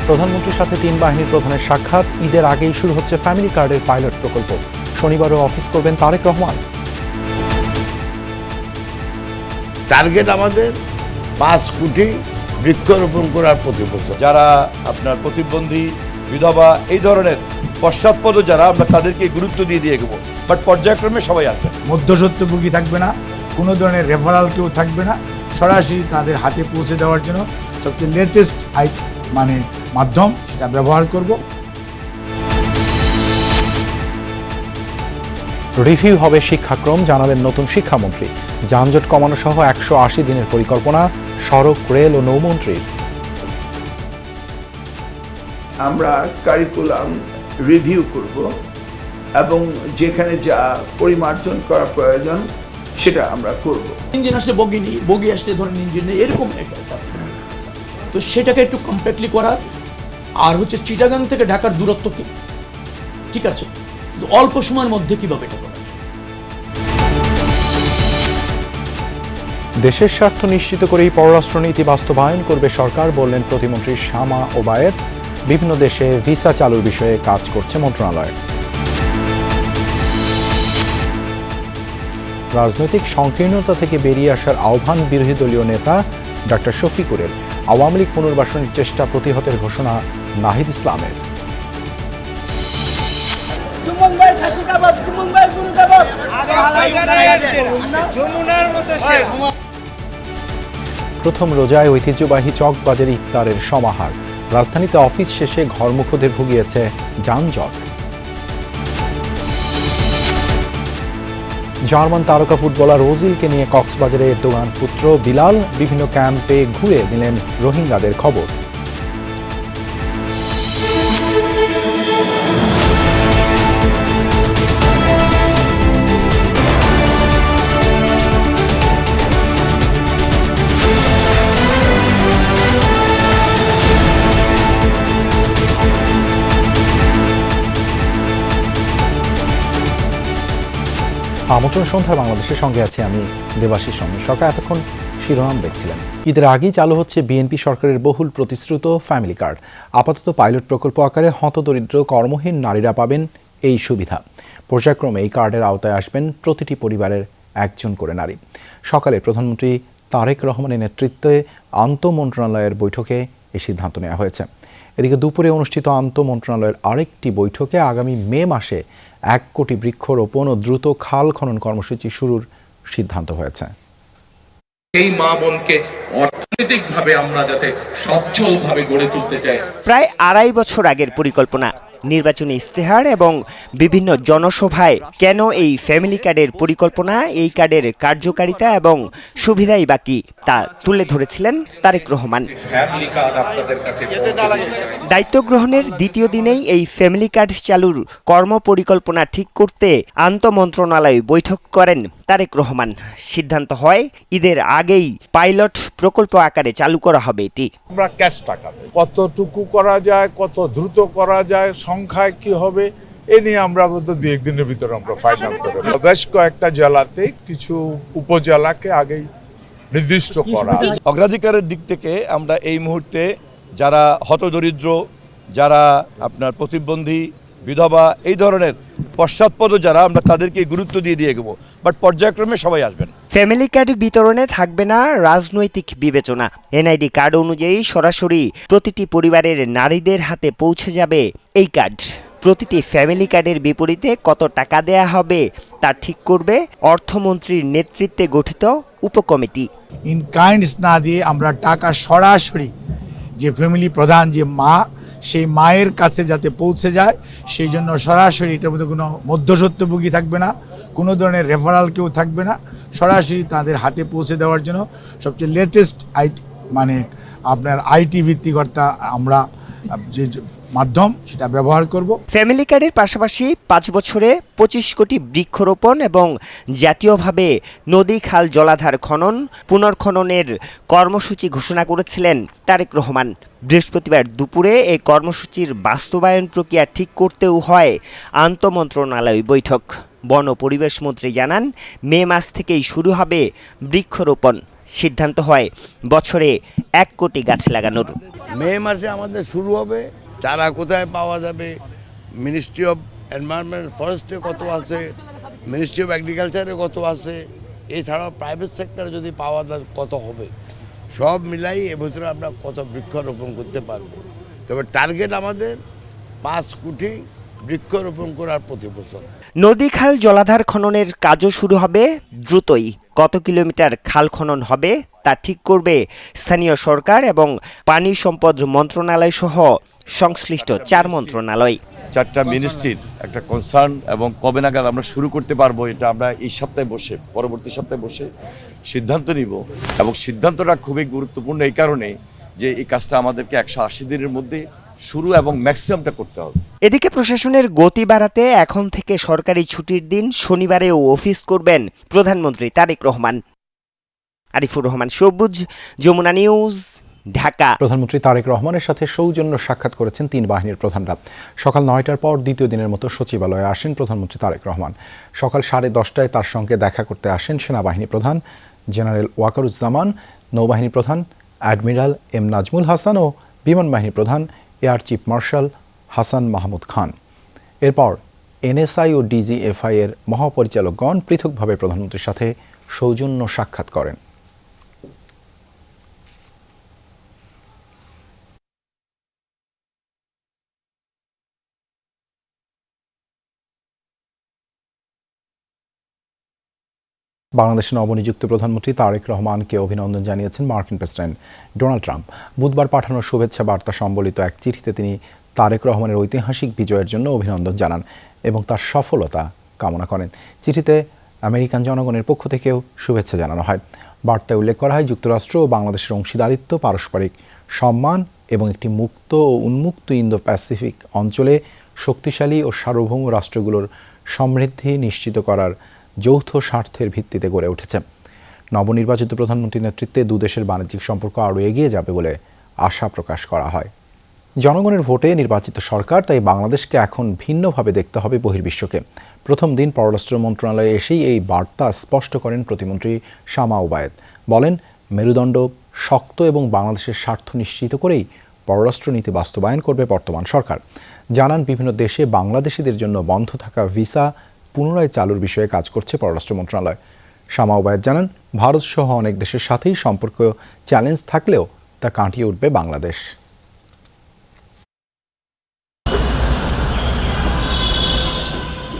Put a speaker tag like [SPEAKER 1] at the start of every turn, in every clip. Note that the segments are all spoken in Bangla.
[SPEAKER 1] প্রধানমন্ত্রীর সাথে তিন বাহিনীর প্রধানের সাক্ষাৎ। ঈদের আগেই শুরু হচ্ছে ফ্যামিলি কার্ডের পাইলট প্রকল্প। শনিবারও অফিস করবেন তারেক রহমান।
[SPEAKER 2] টার্গেট আমাদের 5 কোটি বৃক্ষরোপণ করার প্রতি বছর। যারা আপনার প্রতিবন্ধী, বিধবা, এই ধরনের পশ্চাৎপদ যারা, আমরা তাদেরকে গুরুত্ব দিয়ে এগোবো। বাট পর্যায়ক্রমে সবাই আসবে।
[SPEAKER 3] মধ্যস্বত্বভোগী থাকবে না, কোনো ধরনের রেফারাল কেউ থাকবে না, সরাসরি তাদের হাতে পৌঁছে দেওয়ার জন্য সবচেয়ে লেটেস্ট মাধ্যম সেটা ব্যবহার করব।
[SPEAKER 1] রিভিউ হবে শিক্ষাক্রম, জানালেন নতুন শিক্ষামন্ত্রী। যানজট কমানো সহ 180 দিনের পরিকল্পনা সড়ক, রেল ও নৌমন্ত্রীর।
[SPEAKER 4] আমরা কারিকুলাম রিভিউ করব এবং যেখানে যা পরিমার্জন করা প্রয়োজন সেটা আমরা করব।
[SPEAKER 5] ইঞ্জিন আসলে বগি নেই, বগি আসলে ধরেন ইঞ্জিন নেই, এরকম একটা তো সেটাকে একটু কমপ্লিটলি করা। আর হচ্ছে চিটাগাং থেকে ঢাকার দূরত্ব কি ঠিক আছে, কিন্তু অল্প সময়ের মধ্যে কিভাবে এটা করা।
[SPEAKER 1] দেশের স্বার্থ নিশ্চিত করেই পররাষ্ট্রনীতি বাস্তবায়ন করবে সরকার, বললেন প্রতিমন্ত্রী শামা ওবায়েদ। বিভিন্ন দেশে ভিসা চালুর বিষয়ে কাজ করছে মন্ত্রণালয়। রাজনৈতিক সংকীর্ণতা থেকে বেরিয়ে আসার আহ্বান বিরোধী দলীয় নেতা ডক্টর শফিকুরের। আওয়ামী লীগ পুনর্বাসনের চেষ্টা প্রতিহতের ঘোষণা নাহিদ ইসলামের। প্রথম রোজায় ঐতিহ্যবাহী চকবাজারে ইফতারের সমাহার। রাজধানীতে অফিস শেষে ঘরমুখদের ভুগিয়েছে যানজট। জার্মান তারকা ফুটবলার ওজিলকে নিয়ে কক্সবাজারে এরদোগান পুত্র বিলাল বিভিন্ন ক্যাম্পে ঘুরে নিলেন রোহিঙ্গাদের খবর। আমন্ত্রণ সন্ধ্যার বাংলাদেশের সঙ্গে আছি আমি দেবাশিস চন্দ্র। সরকার এতক্ষণ শিরোনাম দেখছিলেন। ঈদের আগেই চালু হচ্ছে বিএনপি সরকারের বহুল প্রতিশ্রুত ফ্যামিলি কার্ড। আপাতত পাইলট প্রকল্প আকারে হতদরিদ্র কর্মহীন নারীরা পাবেন এই সুবিধা। পর্যায়ক্রমে এই কার্ডের আওতায় আসবেন প্রতিটি পরিবারের একজন করে নারী। সকালে প্রধানমন্ত্রী তারেক রহমানের নেতৃত্বে আন্তঃমন্ত্রণালয়ের বৈঠকে এই সিদ্ধান্ত নেওয়া হয়েছে। এদিকে দুপুরে অনুষ্ঠিত আন্তঃমন্ত্রণালয়ের আরেকটি বৈঠকে আগামী মে মাসে 1 কোটি বৃক্ষরোপণ ও দ্রুত খাল খনন কর্মসূচি শুরুর সিদ্ধান্ত হয়েছে।
[SPEAKER 6] এই মা বোনকে অর্থনৈতিকভাবে আমরা যাতে সচ্ছলভাবে গড়ে তুলতে চাই।
[SPEAKER 7] প্রায় 2.5 বছর আগের পরিকল্পনা, নির্বাচনী ইস্তেহার এবং বিভিন্ন জনসভায় কেন এই ফ্যামিলি কার্ডের পরিকল্পনা, এই কার্ডের কার্যকারিতা এবং সুবিধাই বাকি তা তুলে ধরেছিলেন তারেক রহমান। দায়িত্ব গ্রহণের দ্বিতীয় দিনেই এই ফ্যামিলি কার্ড চালুর কর্মপরিকল্পনা ঠিক করতে আন্তঃমন্ত্রণালয় বৈঠক করেন তারেক রহমান। সিদ্ধান্ত হয় ঈদের আগেই পাইলট প্রকল্প আকারে চালু করা হবে এটি।
[SPEAKER 8] আমরা ক্যাশ টাকা কতটুকু করা যায়, কত দ্রুত করা যায়, সংখ্যায় কি হবে, এ নিয়ে আমরা 2-1 দিনের ভিতরে আমরা ফাইনাল করব। বেশ কয়েকটা জেলাতে কিছু উপজেলাকে আগেই নির্দিষ্ট করা।
[SPEAKER 2] অগ্রাধিকারের দিক থেকে আমরা এই মুহূর্তে যারা হতদরিদ্র, যারা আপনার প্রতিবন্ধী, বিধবা, এই ধরনের পশ্চাৎপদ যারা, আমরা তাদেরকে গুরুত্ব দিয়ে এগোবো। বাট পর্যায়ক্রমে সবাই আসবেন।
[SPEAKER 7] ফ্যামিলি কার্ড বিতরণে থাকবে না রাজনৈতিক বিবেচনা। এনআইডি কার্ড অনুযায়ী সরাসরি প্রতিটি পরিবারের নারীদের হাতে পৌঁছে যাবে এই কার্ড। প্রতিটি ফ্যামিলি কার্ডের বিপরীতে কত টাকা দেয়া হবে তা ঠিক করবে অর্থমন্ত্রীর নেতৃত্বে গঠিত উপকমিটি।
[SPEAKER 3] ইন কাইন্ডস না দিয়ে আমরা টাকা সরাসরি যে ফ্যামিলি প্রধান, যে মা, সেই মায়ের কাছে যাতে পৌঁছে যায়, সেই জন্য সরাসরি এটার মধ্যে কোনো মধ্যস্বত্বভোগী থাকবে না, কোনো ধরনের রেফারাল কেউ থাকবে না, সরাসরি তাদের হাতে পৌঁছে দেওয়ার জন্য সবচেয়ে লেটেস্ট আপনার আইটি ভিত্তিকর্তা আমরা যে মাধ্যম সেটা ব্যবহার করব।
[SPEAKER 7] ফ্যামিলি কার্ডের পাশাপাশি 5 বছরে 25 কোটি বৃক্ষরোপণ এবং জাতীয়ভাবে নদী, খাল, জলাধার খনন পুনর্খননের কর্মসূচি ঘোষণা করেছিলেন তারেক রহমান। বৃহস্পতিবার দুপুরে এই কর্মসূচির বাস্তবায়ন প্রক্রিয়া ঠিক করতেও হয় আন্তঃমন্ত্রণালয় বৈঠক। বন ও পরিবেশ মন্ত্রী জানান, মে মাস থেকেই শুরু হবে বৃক্ষরোপণ। সিদ্ধান্ত হয় বছরে 1 কোটি গাছ লাগানোর।
[SPEAKER 2] মে মাসে আমাদের শুরু হবে। চারা কোথায় পাওয়া যাবে, মিনিস্ট্রি অফ এনভায়রনমেন্ট ফরেস্টে কত আছে, মিনিস্ট্রি অফ এগ্রিকালচারে কত আছে, এছাড়াও প্রাইভেট সেক্টরে যদি পাওয়া যায় কত হবে, সব মিলাই এবছরে আমরা কত বৃক্ষরোপণ করতে পারবো। তবে টার্গেট আমাদের 5 কোটি বৃক্ষরোপণ করার প্রতি বছর।
[SPEAKER 7] নদী খাল জলাধার খননের কাজও শুরু হবে দ্রুতই। কত কিলোমিটার খাল খনন হবে তা ঠিক করবে স্থানীয় সরকার এবং পানি সম্পদ মন্ত্রণালয় সহ সংশ্লিষ্ট 4 মন্ত্রণালয়।
[SPEAKER 9] 4টা মিনিস্ট্রির একটা কনসার্ন এবং কবে নাগাদ আমরা শুরু করতে পারবো এটা আমরা এই সপ্তাহে বসে, পরবর্তী সপ্তাহে বসে সিদ্ধান্ত নিব। এবং সিদ্ধান্তটা খুবই গুরুত্বপূর্ণ এই কারণে যে এই কাজটা আমাদেরকে 180 দিনের মধ্যে শুরু এবং ম্যাক্সিমামটা করতে হবে।
[SPEAKER 7] এদিকে প্রশাসনের গতি বাড়াতে এখন থেকে সরকারি ছুটির দিন শনিবারেও অফিস করবেন প্রধানমন্ত্রী তারেক রহমান। আরিফুর রহমান সবুজ, যমুনা নিউজ, ঢাকা।
[SPEAKER 1] প্রধানমন্ত্রী তারেক রহমানের সাথে সৌজন্য সাক্ষাৎ করেছেন 3 বাহিনীর প্রধানরা। সকাল 9টার পর দ্বিতীয় দিনের মতো সচিবালয়ে আসেন প্রধানমন্ত্রী তারেক রহমান। সকাল 10:30টায় তার সঙ্গে দেখা করতে আসেন সেনাবাহিনী প্রধান জেনারেল ওয়াকারুজ্জামান, নৌবাহিনী প্রধান অ্যাডমিরাল এম নাজমুল হাসান ও বিমান বাহিনী প্রধান air chief marshal Hasan Mahmud Khan. এরপর এনএসআই ও ডিজিএফআই এর মহাপরিচালকগণ পৃথকভাবে প্রধানমন্ত্রীর সাথে সৌজন্য সাক্ষাৎ করেন। বাংলাদেশের নবনিযুক্ত প্রধানমন্ত্রী তারেক রহমানকে অভিনন্দন জানিয়েছেন মার্কিন প্রেসিডেন্ট ডোনাল্ড ট্রাম্প। বুধবার পাঠানো শুভেচ্ছা বার্তা সম্বলিত এক চিঠিতে তিনি তারেক রহমানের ঐতিহাসিক বিজয়ের জন্য অভিনন্দন জানান এবং তার সফলতা কামনা করেন। চিঠিতে আমেরিকান জনগণের পক্ষ থেকেও শুভেচ্ছা জানানো হয়। বার্তায় উল্লেখ করা হয় যুক্তরাষ্ট্র ও বাংলাদেশের অংশীদারিত্ব, পারস্পরিক সম্মান এবং একটি মুক্ত ও উন্মুক্ত ইন্দো প্যাসিফিক অঞ্চলে শক্তিশালী ও সার্বভৌম রাষ্ট্রগুলোর সমৃদ্ধি নিশ্চিত করার যৌথ স্বার্থের ভিত্তিতে গড়ে উঠেছে। নবনির্বাচিত প্রধানমন্ত্রীর নেতৃত্বে দুদেশের বাণিজ্যিক সম্পর্ক আরও এগিয়ে যাবে বলে আশা প্রকাশ করা হয়। জনগণের ভোটে নির্বাচিত সরকার, তাই বাংলাদেশকে এখন ভিন্নভাবে দেখতে হবে বহির্বিশ্বকে। প্রথম দিন পররাষ্ট্র মন্ত্রণালয়ে এসেই এই বার্তা স্পষ্ট করেন প্রতিমন্ত্রী শামা ওবায়েদ। বলেন, মেরুদণ্ড শক্ত এবং বাংলাদেশের স্বার্থ নিশ্চিত করেই পররাষ্ট্রনীতি বাস্তবায়ন করবে বর্তমান সরকার। জানান, বিভিন্ন দেশে বাংলাদেশিদের জন্য বন্ধ থাকা ভিসা পুনরায় চালুর বিষয়ে কাজ করছে পররাষ্ট্র মন্ত্রণালয়। শামা ওবায়েদ জানান, ভারত সহ অনেক দেশের সাথেই সম্পর্ক চ্যালেঞ্জ থাকলেও তা কাটিয়ে উঠবে বাংলাদেশ।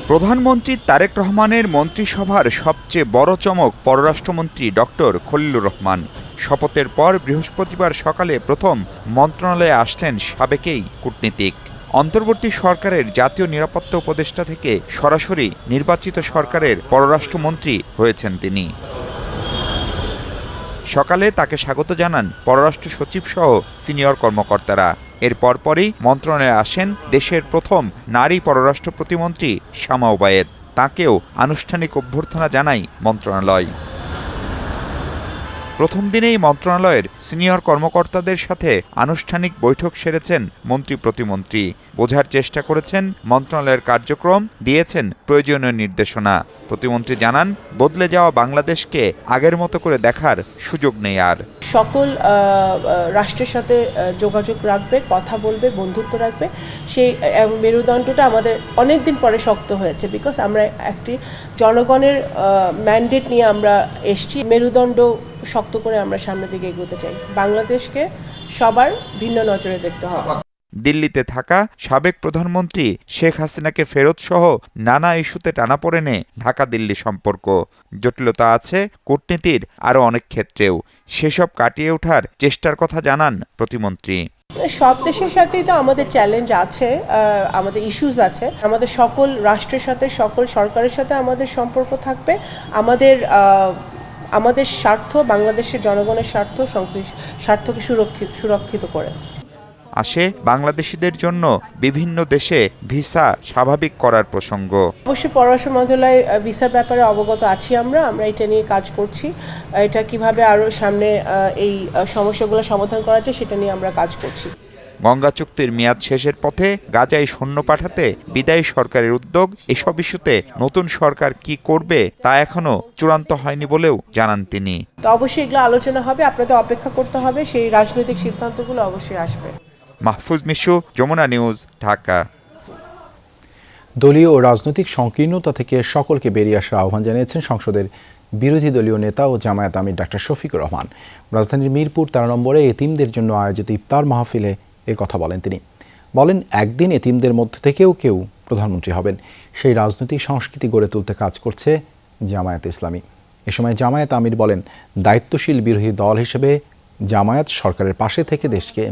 [SPEAKER 10] প্রধানমন্ত্রী তারেক রহমানের মন্ত্রিসভার সবচেয়ে বড় চমক পররাষ্ট্রমন্ত্রী ডক্টর খলিলুর রহমান। শপথের পর বৃহস্পতিবার সকালে প্রথম মন্ত্রণালয়ে আসলেন সাবেক এই কূটনীতিক। অন্তর্বর্তী সরকারের জাতীয় নিরাপত্তা উপদেষ্টা থেকে সরাসরি নির্বাচিত সরকারের পররাষ্ট্রমন্ত্রী হয়েছেন তিনি। সকালে তাকে স্বাগত জানান পররাষ্ট্র সচিব সহ সিনিয়র কর্মকর্তারা। এর পরপরই মন্ত্রণালয়ে আসেন দেশের প্রথম নারী পররাষ্ট্র প্রতিমন্ত্রী শামা ওবায়েদ। তাঁকেও আনুষ্ঠানিক অভ্যর্থনা জানায় মন্ত্রণালয়। প্রথম দিনেই মন্ত্রণালয়ের সিনিয়র কর্মকর্তাদের সাথে আনুষ্ঠানিক বৈঠক সেরেছেন মন্ত্রী প্রতিমন্ত্রী। বোঝার চেষ্টা করেছেন মন্ত্রণালয়ের কার্যক্রম, দিয়েছেন প্রয়োজনীয় নির্দেশনা। প্রতিমন্ত্রী জানান, বদলে যাওয়া বাংলাদেশকে আগের মতো করে দেখার সুযোগ নেই আর।
[SPEAKER 11] সকল রাষ্ট্রের সাথে যোগাযোগ রাখবে, কথা বলবে, বন্ধুত্ব রাখবে। সেই মেরুদণ্ডটা আমাদের অনেক দিন পরে শক্ত হয়েছে, বিকজ আমরা একটি জনগণের ম্যান্ডেট নিয়ে আমরা এসছি। মেরুদণ্ড শক্ত করে আমরা সামনের দিকে এগোতে চাই। বাংলাদেশকে সবার ভিন্ন নজরে দেখতে হবে।
[SPEAKER 10] দিল্লিতে থাকা সাবেক প্রধানমন্ত্রী শেখ হাসিনাকে ফেরত সহ নানা ইস্যুতে টানাপোড়েনে ঢাকা দিল্লি সম্পর্ক। জটিলতা আছে কূটনীতির আরও অনেক ক্ষেত্রেও। সেসব কাটিয়ে ওঠার চেষ্টার কথা জানান প্রতিমন্ত্রী।
[SPEAKER 11] সব দেশের সাথেই তো আমাদের চ্যালেঞ্জ আছে, আমাদের ইস্যুস আছে। আমাদের সকল রাষ্ট্রের সাথে, সকল সরকারের সাথে আমাদের সম্পর্ক থাকবে। আমাদের স্বার্থ, বাংলাদেশের জনগণের স্বার্থকে সুরক্ষিত করে।
[SPEAKER 10] আসে বাংলাদেশিদের জন্য বিভিন্ন দেশে ভিসা স্বাভাবিক করার প্রসঙ্গ।
[SPEAKER 11] অবশ্যই পররাষ্ট্র মন্ত্রণালয় ভিসার ব্যাপারে অবগত আছি। আমরা এটা নিয়ে কাজ করছি। এটা কিভাবে আরও সামনে এই সমস্যাগুলো সমাধান করা যায় সেটা নিয়ে আমরা কাজ করছি।
[SPEAKER 10] গঙ্গা চুক্তির মেয়াদ শেষের পথে গাজায় সৈন্য পাঠাতে বিদায়ী সরকারের উদ্যোগ, এসব ইস্যুতে নতুন সরকার কি করবে তা এখনো চূড়ান্ত হয়নি বলেও জানান তিনি।
[SPEAKER 11] তো অবশ্যই এগুলো আলোচনা হবে, আপনাদের অপেক্ষা করতে হবে, সেই রাজনৈতিক সিদ্ধান্তগুলো অবশ্যই আসবে।
[SPEAKER 10] মাহফুজ মিশু, যমুনা নিউজ, ঢাকা।
[SPEAKER 1] দলীয় ও রাজনৈতিক সংকীর্ণতা থেকে সকলকে বেরিয়ে আসার আহ্বান জানিয়েছেন সংসদের বিরোধী দলীয় নেতা ও জামায়াত আমির ডাক্তার শফিকুর রহমান। রাজধানীর মিরপুর 13 নম্বরে এতিমদের জন্য আয়োজিত ইফতার মাহফিলে এই কথা বলেন তিনি। বলেন, একদিন এতিমদের মধ্যে থেকেও কেউ প্রধানমন্ত্রী হবেন, সেই রাজনৈতিক সংস্কৃতি গড়ে তুলতে কাজ করছে জামায়াত ইসলামী। এ সময় জামায়াত আমির বলেন, দায়িত্বশীল বিরোধী দল হিসেবে জামায়াত সরকারের পাশে থেকে দেশকে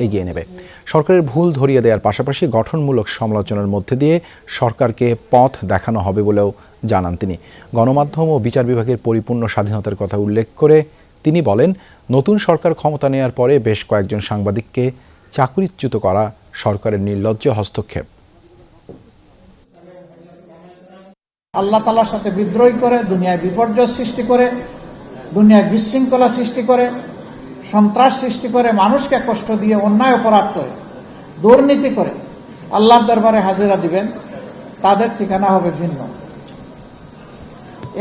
[SPEAKER 1] এগিয়ে নেবে। সরকারের ভুল ধরিয়ে দেওয়ার পাশাপাশি গঠনমূলক সমালোচনার মধ্যে দিয়ে সরকারকে পথ দেখানো হবে বলেও জানান তিনি। গণমাধ্যম ও বিচার বিভাগের পরিপূর্ণ স্বাধীনতার কথা উল্লেখ করে তিনি বলেন, নতুন সরকার ক্ষমতা নেওয়ার পরে বেশ কয়েকজন সাংবাদিককে চাকরিচ্যুত করা সরকারের নির্লজ্জ হস্তক্ষেপ।
[SPEAKER 12] আল্লাহ তাআলার সাথে বিদ্রোহী করে, দুনিয়ায় বিপর্যয় সৃষ্টি করে, দুনিয়ায় বিশৃঙ্খলা সৃষ্টি করে, সন্ত্রাস সৃষ্টি করে, মানুষকে কষ্ট দিয়ে অন্যায় অপরাধ করে, দুর্নীতি করে আল্লাহর দরবারে হাজিরা দিবেন, তাদের ঠিকানা হবে ভিন্ন।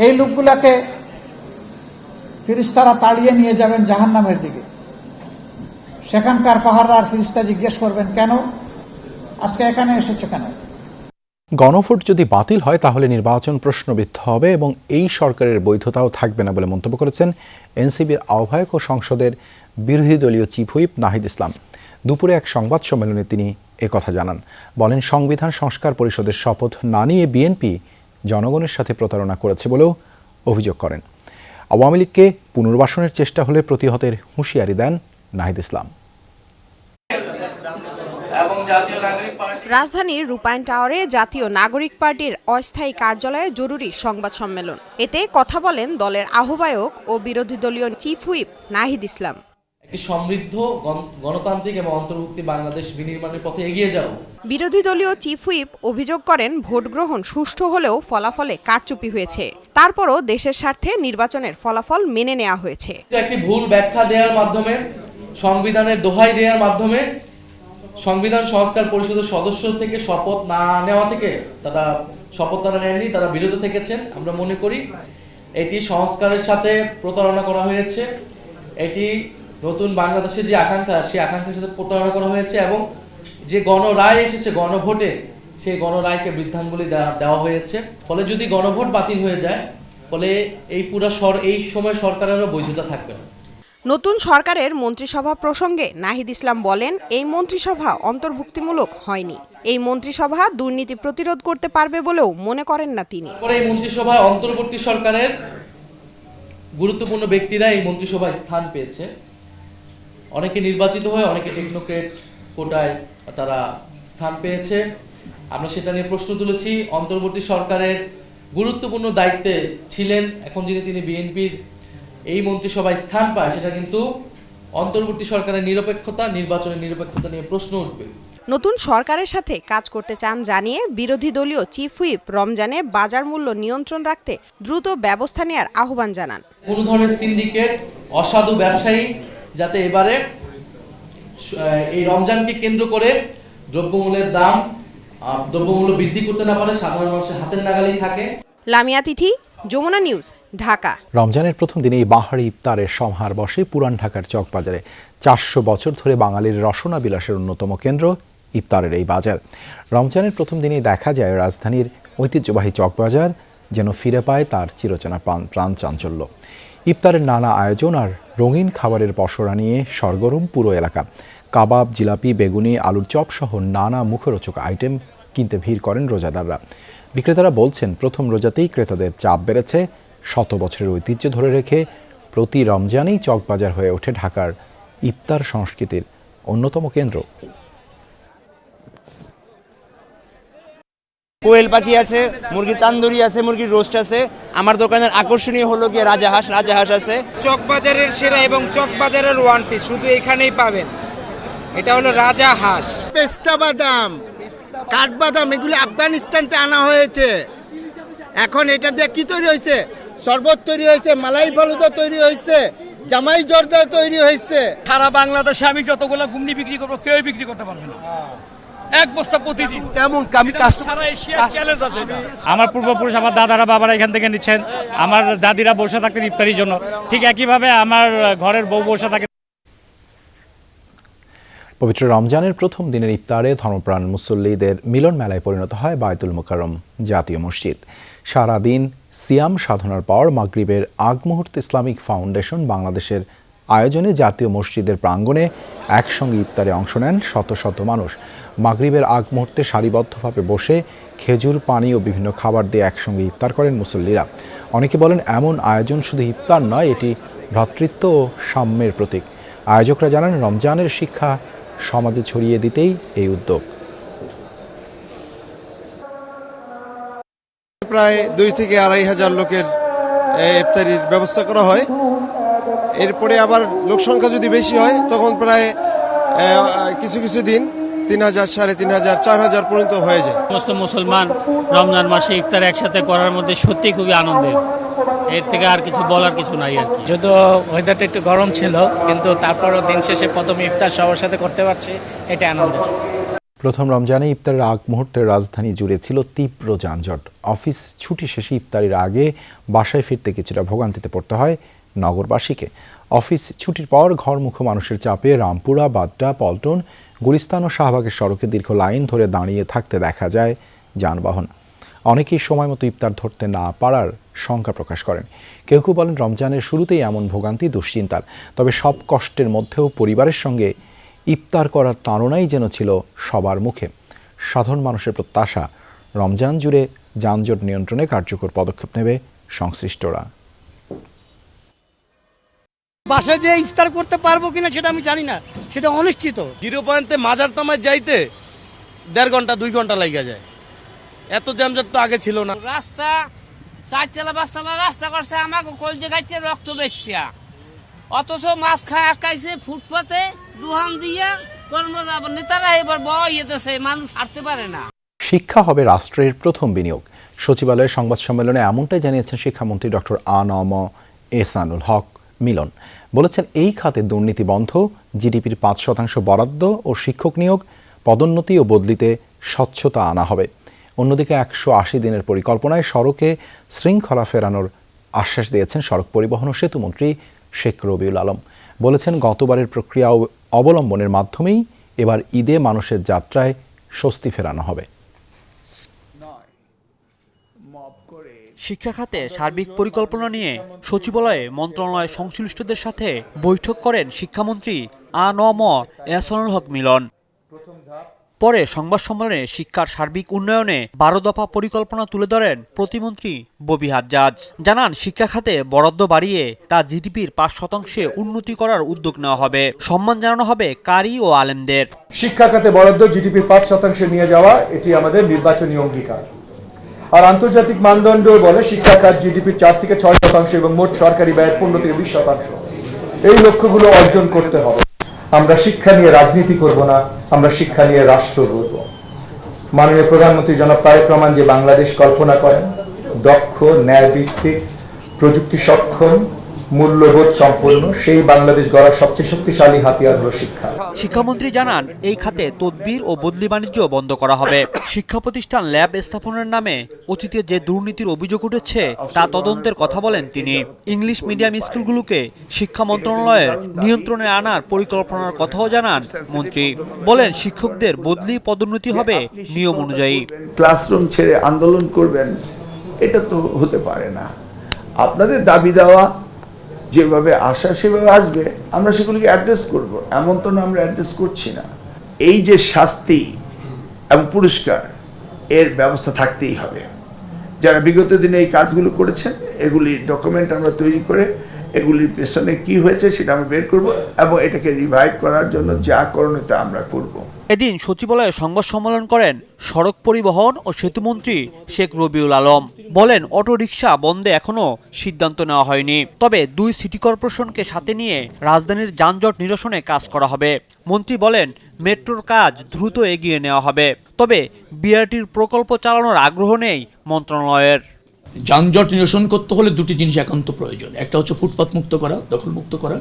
[SPEAKER 12] এই লোকগুলাকে ফেরেশতারা তাড়িয়ে নিয়ে যাবেন জাহান্নামের দিকে। সেখানকার পাহাড়দার ফেরেশতা জিজ্ঞেস করবেন, কেন আজকে এখানে এসেছো কেন?
[SPEAKER 1] গণভোট যদি বাতিল হয় তাহলে নির্বাচন প্রশ্নবিদ্ধ হবে এবং এই সরকারের বৈধতাও থাকবে না বলে মন্তব্য করেছেন এনসিপির আহ্বায়ক ও সংসদের বিরোধী দলীয় চিফ হুইপ নাহিদ ইসলাম। দুপুরে এক সংবাদ সম্মেলনে তিনি একথা জানান। বলেন, সংবিধান সংস্কার পরিষদের শপথ না নিয়ে বিএনপি জনগণের সাথে প্রতারণা করেছে বলেও অভিযোগ করেন। আওয়ামী লীগকে পুনর্বাসনের চেষ্টা হলে প্রতিহতের হুঁশিয়ারি দেন নাহিদ ইসলাম।
[SPEAKER 13] রাজধানীর রূপায়ণ টাওয়ারে জাতীয় নাগরিক পার্টির অস্থায়ী কার্যালয়ে জরুরি সংবাদ সম্মেলন। এতে কথা বলেন দলের আহ্বায়ক ও বিরোধী দলীয় চিফ হুইপ নাহিদ ইসলাম।
[SPEAKER 5] একটি সমৃদ্ধ গণতান্ত্রিক এবং অন্তর্ভুক্তি বাংলাদেশ বিনির্মাণের পথে এগিয়ে যাব।
[SPEAKER 13] বিরোধী দলীয় চিফ হুইপ অভিযোগ করেন, ভোট গ্রহণ সুষ্ঠু হলেও ফলাফলে কারচুপি হয়েছে, তারপরও দেশের স্বার্থে নির্বাচনের ফলাফল মেনে নেওয়া হয়েছে।
[SPEAKER 5] একটি ভুল ব্যাখ্যা দেওয়ার মাধ্যমে, সংবিধানের দোহাই দেওয়ার মাধ্যমে, সংবিধান সংস্কার পরিষদের সদস্য থেকে শপথ না নেওয়া থেকে তারা নেননি, তারা বিরত থেকেছেন। আমরা মনে করি এটি সংস্কারের সাথে প্রতারণা করা হয়েছে, এটি নতুন বাংলাদেশের যে আকাঙ্ক্ষা, সেই আকাঙ্ক্ষার সাথে প্রতারণা করা হয়েছে এবং যে গণরায় এসেছে গণভোটে, সেই গণরায়কে বৃদ্ধাঙ্গুলি দেওয়া হয়েছে। ফলে যদি গণভোট বাতিল হয়ে যায়, ফলে এই সময় সরকারেরও বৈধতা থাকবে না।
[SPEAKER 13] নতুন সরকারের মন্ত্রিসভা প্রসঙ্গে নাহিদ ইসলাম বলেন, এই মন্ত্রিসভা অন্তর্ভুক্তিমূলক হয়নি। এই মন্ত্রিসভা দুর্নীতি প্রতিরোধ করতে পারবে বলেও মনে করেন না তিনি।
[SPEAKER 5] এই মন্ত্রিসভায় অন্তর্বর্তী সরকারের গুরুত্বপূর্ণ ব্যক্তিরা এই মন্ত্রিসভায় স্থান পেয়েছে। অনেকে নির্বাচিত হয়ে, অনেকে টেকনোক্রেট কোটায় তারা স্থান পেয়েছে। আমরা সেটা নিয়ে প্রশ্ন তুলেছি। অন্তর্বর্তী সরকারের গুরুত্বপূর্ণ দায়িত্বে ছিলেন এখন তিনি বিএনপির এই মন্ত্রিসভায় স্থান পায়, সেটা কিন্তু অন্তর্বর্তী সরকারের নিরপেক্ষতা, নির্বাচনের নিরপেক্ষতা নিয়ে প্রশ্ন উঠবে।
[SPEAKER 13] নতুন সরকারের সাথে কাজ করতে চান জানিয়ে বিরোধী দলীয় চিফ হুইপ রমজানে বাজার মূল্য নিয়ন্ত্রণ রাখতে দ্রুত ব্যবস্থা নেওয়ার আহ্বান জানান।
[SPEAKER 5] কোনো ধরনের সিন্ডিকেট, অসাধু ব্যবসায়ী যাতে এবারে এই রমজানকে কেন্দ্র করে দ্রব্যমূল্য বৃদ্ধি করতে না পারে, সাধারণ মানুষের হাতের নাগালেই থাকে।
[SPEAKER 13] লামিয়া তিথি, যমুনা নিউজ, ঢাকা।
[SPEAKER 1] রমজানের প্রথম দিনে এই বাহারি ইফতারের সমাহার বসে পুরান ঢাকার চকবাজারে। 400 বছর ধরে বাঙালির রসনা বিলাসের অন্যতম কেন্দ্র ইফতারের এই বাজার। রমজানের প্রথম দিনেই দেখা যায় রাজধানীর ঐতিহ্যবাহী চকবাজার যেন ফিরে পায় তার চিরচেনা প্রাণ চাঞ্চল্য। ইফতারের নানা আয়োজন আর রঙিন খাবারের পসরা নিয়ে সরগরম পুরো এলাকা। কাবাব, জিলাপি, বেগুনি, আলুর চপ সহ নানা মুখরোচক আইটেম কিনতে ভিড় করেন রোজাদাররা। বিক্রেতারা বলছেন, প্রথম রোজাতেই ক্রেতাদের চাপ বেড়েছে। 100 বছরের ঐতিহ্য ধরে রেখে প্রতি রমজানেই চকবাজার হয়ে ওঠে ঢাকার ইফতার সংস্কৃতির অন্যতম কেন্দ্র।
[SPEAKER 14] কোয়েল পাখি আছে, মুরগির তান্দুরি আছে, মুরগির রোস্ট আছে। আমার দোকানের আকর্ষণীয় হলো গিয়ে রাজাহাঁস আছে।
[SPEAKER 15] চকবাজারের সেরা এবং চকবাজারের ওয়ান পিস শুধু এখানেই পাবেন। এটা হলো রাজাহাঁস।
[SPEAKER 16] পেস্তা বাদাম, কাঠবাদাম, এগুলো আফগানিস্তানতে আনা হয়েছে। এখন এটা দিয়ে কি তৈরি হয়েছে? শরবত তৈরি হয়েছে, মালাই ফালুদা তৈরি হয়েছে, জামাই জর্দা তৈরি হয়েছে।
[SPEAKER 17] সারা বাংলাদেশে আমি যতগুলো ঘুমনি বিক্রি করবো কেউ বিক্রি করতে পারবে না, এক বস্তা প্রতিদিন।
[SPEAKER 16] তেমন আমি
[SPEAKER 17] সারা এশিয়ার চ্যালেঞ্জ আছে এটা।
[SPEAKER 18] আমার পূর্বপুরুষ, আমার দাদারা বাবারা এখান থেকে নিচ্ছেন, আমার দাদিরা বসে থাকতেন ইফতারির জন্য, ঠিক একইভাবে আমার ঘরের বউ বসে থাকে।
[SPEAKER 1] পবিত্র রমজানের প্রথম দিনের ইফতারে ধর্মপ্রাণ মুসল্লিদের মিলন মেলায় পরিণত হয় বায়তুল মোকাররম জাতীয় মসজিদ। সারাদিন সিয়াম সাধনার পর মাগরিবের আগ মুহূর্তে ইসলামিক ফাউন্ডেশন বাংলাদেশের আয়োজনে জাতীয় মসজিদের প্রাঙ্গণে একসঙ্গে ইফতারে অংশ নেন শত শত মানুষ। মাগরিবের আগ মুহূর্তে সারিবদ্ধভাবে বসে খেজুর, পানি ও বিভিন্ন খাবার দিয়ে একসঙ্গে ইফতার করেন মুসল্লিরা। অনেকে বলেন, এমন আয়োজন শুধু ইফতার নয়, এটি ভ্রাতৃত্ব ও সাম্যের প্রতীক। আয়োজকরা জানান, রমজানের শিক্ষা সমাজে ছড়িয়ে দিতেই এই উদ্যোগ।
[SPEAKER 19] প্রায় 2 থেকে 2,500 লোকের ইফতারির ব্যবস্থা করা হয়। এরপরে আবার লোক সংখ্যা যদি বেশি হয় তখন প্রায় কিছু কিছু দিন 3,000, 3,500, 4,000 পর্যন্ত হয়ে যায়।
[SPEAKER 18] সমস্ত মুসলমান রমজান মাসে ইফতার একসাথে করার মধ্যে সত্যি খুবই আনন্দের, এর থেকে আর কিছু বলার কিছু নাই আর কি।
[SPEAKER 20] যদিও ওয়েদারটা একটু গরম ছিল, কিন্তু তারপরও দিন শেষে প্রথম ইফতার সবার সাথে করতে পারছি, এটা আনন্দের।
[SPEAKER 1] প্রথম রমজানে ইফতারের আগ মুহূর্তে রাজধানী জুড়ে ছিল তীব্র যানজট। অফিস ছুটি শেষে ইফতারির আগে বাসায় ফিরতে কিছুটা ভোগান্তিতে পড়তে হয় নগরবাসীকে। অফিস ছুটির পর ঘরমুখো মানুষের চাপে রামপুরা, বাড্ডা, পল্টন, গুলিস্তান ও শাহবাগের সড়কে দীর্ঘ লাইন ধরে দাঁড়িয়ে থাকতে দেখা যায় যানবাহন। অনেকেই সময় মতো ইফতার ধরতে না পারার শঙ্কা প্রকাশ করেন। কেউ কেউ বলেন, রমজানের শুরুতেই এমন ভোগান্তি দুশ্চিন্তার। তবে সব কষ্টের মধ্যেও পরিবারের সঙ্গে ইফতার করার তাড়নাই যেন ছিল সবার মুখে। সাধারণ মানুষের প্রত্যাশা, রমজান জুড়ে যানজট নিয়ন্ত্রণে কার্যকর পদক্ষেপ নেবে সংশ্লিষ্টরা।
[SPEAKER 16] বাসায় যে ইফতার করতে পারবো কিনা সেটা আমি জানি না, সেটা অনিশ্চিত।
[SPEAKER 14] 0 পয়েন্টে মাজার তামায় যাইতে 1.5 ঘন্টা 2 ঘন্টা লাগা যায়। এত জ্যামজট তো আগে ছিল না।
[SPEAKER 21] রাস্তা 4 5 তলা রাস্তা করছে, আমাকে কলজে গাইতে রক্ত বেশিয়া, অথচ মাছ খায় আটকাইছে ফুটপাতে দুহান দিয়া নেতারা এবার বইতেছে, মানুষ হাঁটতে পারে না।
[SPEAKER 1] শিক্ষা হবে রাষ্ট্রের প্রথম বিনিয়োগ। সচিবালয়ের সংবাদ সম্মেলনে এমনটাই জানিয়েছেন শিক্ষামন্ত্রী ডক্টর আ.ন.ম এহসানুল হক মিলন। বলেছেন, এই খাতে দুর্নীতি বন্ধ, জিডিপির 5% বরাদ্দ ও শিক্ষক নিয়োগ, পদোন্নতি ও বদলিতে স্বচ্ছতা আনা হবে। অন্যদিকে 180 দিনের পরিকল্পনায় সড়কে শৃঙ্খলা ফেরানোর আশ্বাস দিয়েছেন সড়ক পরিবহন ও সেতুমন্ত্রী শেখ রবিউল আলম। বলেছেন, গতবারের প্রক্রিয়া অবলম্বনের মাধ্যমেই এবার ঈদে মানুষের যাত্রায় স্বস্তি ফেরানো হবে।
[SPEAKER 22] শিক্ষা খাতে সার্বিক পরিকল্পনা নিয়ে সচিবালয়ে মন্ত্রণালয় সংশ্লিষ্টদের সাথে বৈঠক করেন শিক্ষামন্ত্রী আ.ন.ম এহসানুল হক মিলন। পরে সংবাদ সম্মেলনে শিক্ষার সার্বিক উন্নয়নে 12 দফা পরিকল্পনা তুলে ধরেন প্রতিমন্ত্রী ববি হাজ্জাজ। জানান, শিক্ষা খাতে বরাদ্দ বাড়িয়ে তা জিডিপির 5% উন্নতি করার উদ্যোগ নেওয়া হবে। সম্মান জানানো হবে কারি ও আলেমদের।
[SPEAKER 23] শিক্ষা খাতে বরাদ্দ জিডিপির 5% নিয়ে যাওয়া, এটি আমাদের নির্বাচনী অঙ্গীকার। আর আন্তর্জাতিক মানদণ্ড বলে শিক্ষা খাত জিডিপির 4 থেকে 6% এবং মোট সরকারি ব্যয়ের 15 থেকে 20%। এই লক্ষ্যগুলো অর্জন করতে হবে। আমরা শিক্ষা নিয়ে রাজনীতি করব না, আমরা শিক্ষা নিয়ে রাষ্ট্র গড়ব। মাননীয় প্রধানমন্ত্রী জনাব তারেক রহমান যে বাংলাদেশ কল্পনা করেন, দক্ষ, ন্যায়ভিত্তিক, প্রযুক্তি সক্ষম, মূল্যবোধ সম্পন্ন, সেই বাংলাদেশ গড়ার সবচেয়ে শক্তিশালী হাতিয়ার হলো শিক্ষা।
[SPEAKER 22] শিক্ষামন্ত্রী জানান, এই খাতে তদবির ও বদলি বাণিজ্য বন্ধ করা হবে। শিক্ষা প্রতিষ্ঠান ল্যাব স্থাপনের নামে অতীতে যে দুর্নীতির অভিযোগ উঠেছে তা তদন্তের কথা বলেন তিনি। ইংলিশ মিডিয়াম স্কুলগুলোকে শিক্ষা মন্ত্রণালয়ের নিয়ন্ত্রণে আনার পরিকল্পনার কথাও জানান মন্ত্রী। বলেন, শিক্ষকদের বদলি পদোন্নতি হবে নিয়ম অনুযায়ী।
[SPEAKER 4] ক্লাসরুম ছেড়ে আন্দোলন করবেন, এটা তো হতে পারে না। আপনাদের দাবি দেওয়া যেভাবে আসা সেভাবে আসবে, আমরা সেগুলিকে অ্যাড্রেস করব। এমন তো না আমরা অ্যাড্রেস করছি না। এই যে শাস্তি এবং পুরস্কার, এর ব্যবস্থা থাকতেই হবে। যারা বিগত দিনে এই কাজগুলো করেছেন, এগুলির ডকুমেন্ট আমরা তৈরি করে এগুলির পেছনে কি হয়েছে সেটা আমরা বের করব এবং এটাকে রিভাইভ করার জন্য যা করণীয় তা আমরা করব।
[SPEAKER 22] এদিন সচিবালয়ে সংবাদ সম্মেলন করেন সড়ক পরিবহন ও সেতুমন্ত্রী শেখ রবিউল আলম। বলেন, অটোরিকশা বন্ধে এখনো সিদ্ধান্ত নেওয়া হয়নি, তবে 2 সিটি কর্পোরেশনকে সাথে নিয়ে রাজধানীর যানজট নিরসনে কাজ করা হবে। মন্ত্রী বলেন, মেট্রোর কাজ দ্রুত এগিয়ে নেওয়া হবে, তবে বিআরটির প্রকল্প চালানোর আগ্রহ নেই মন্ত্রণালয়ের।
[SPEAKER 5] যানজট নিরসন করতে হলে দুটি জিনিস একান্ত প্রয়োজন। একটা হচ্ছে ফুটপাত মুক্ত করা, দখল মুক্ত করা,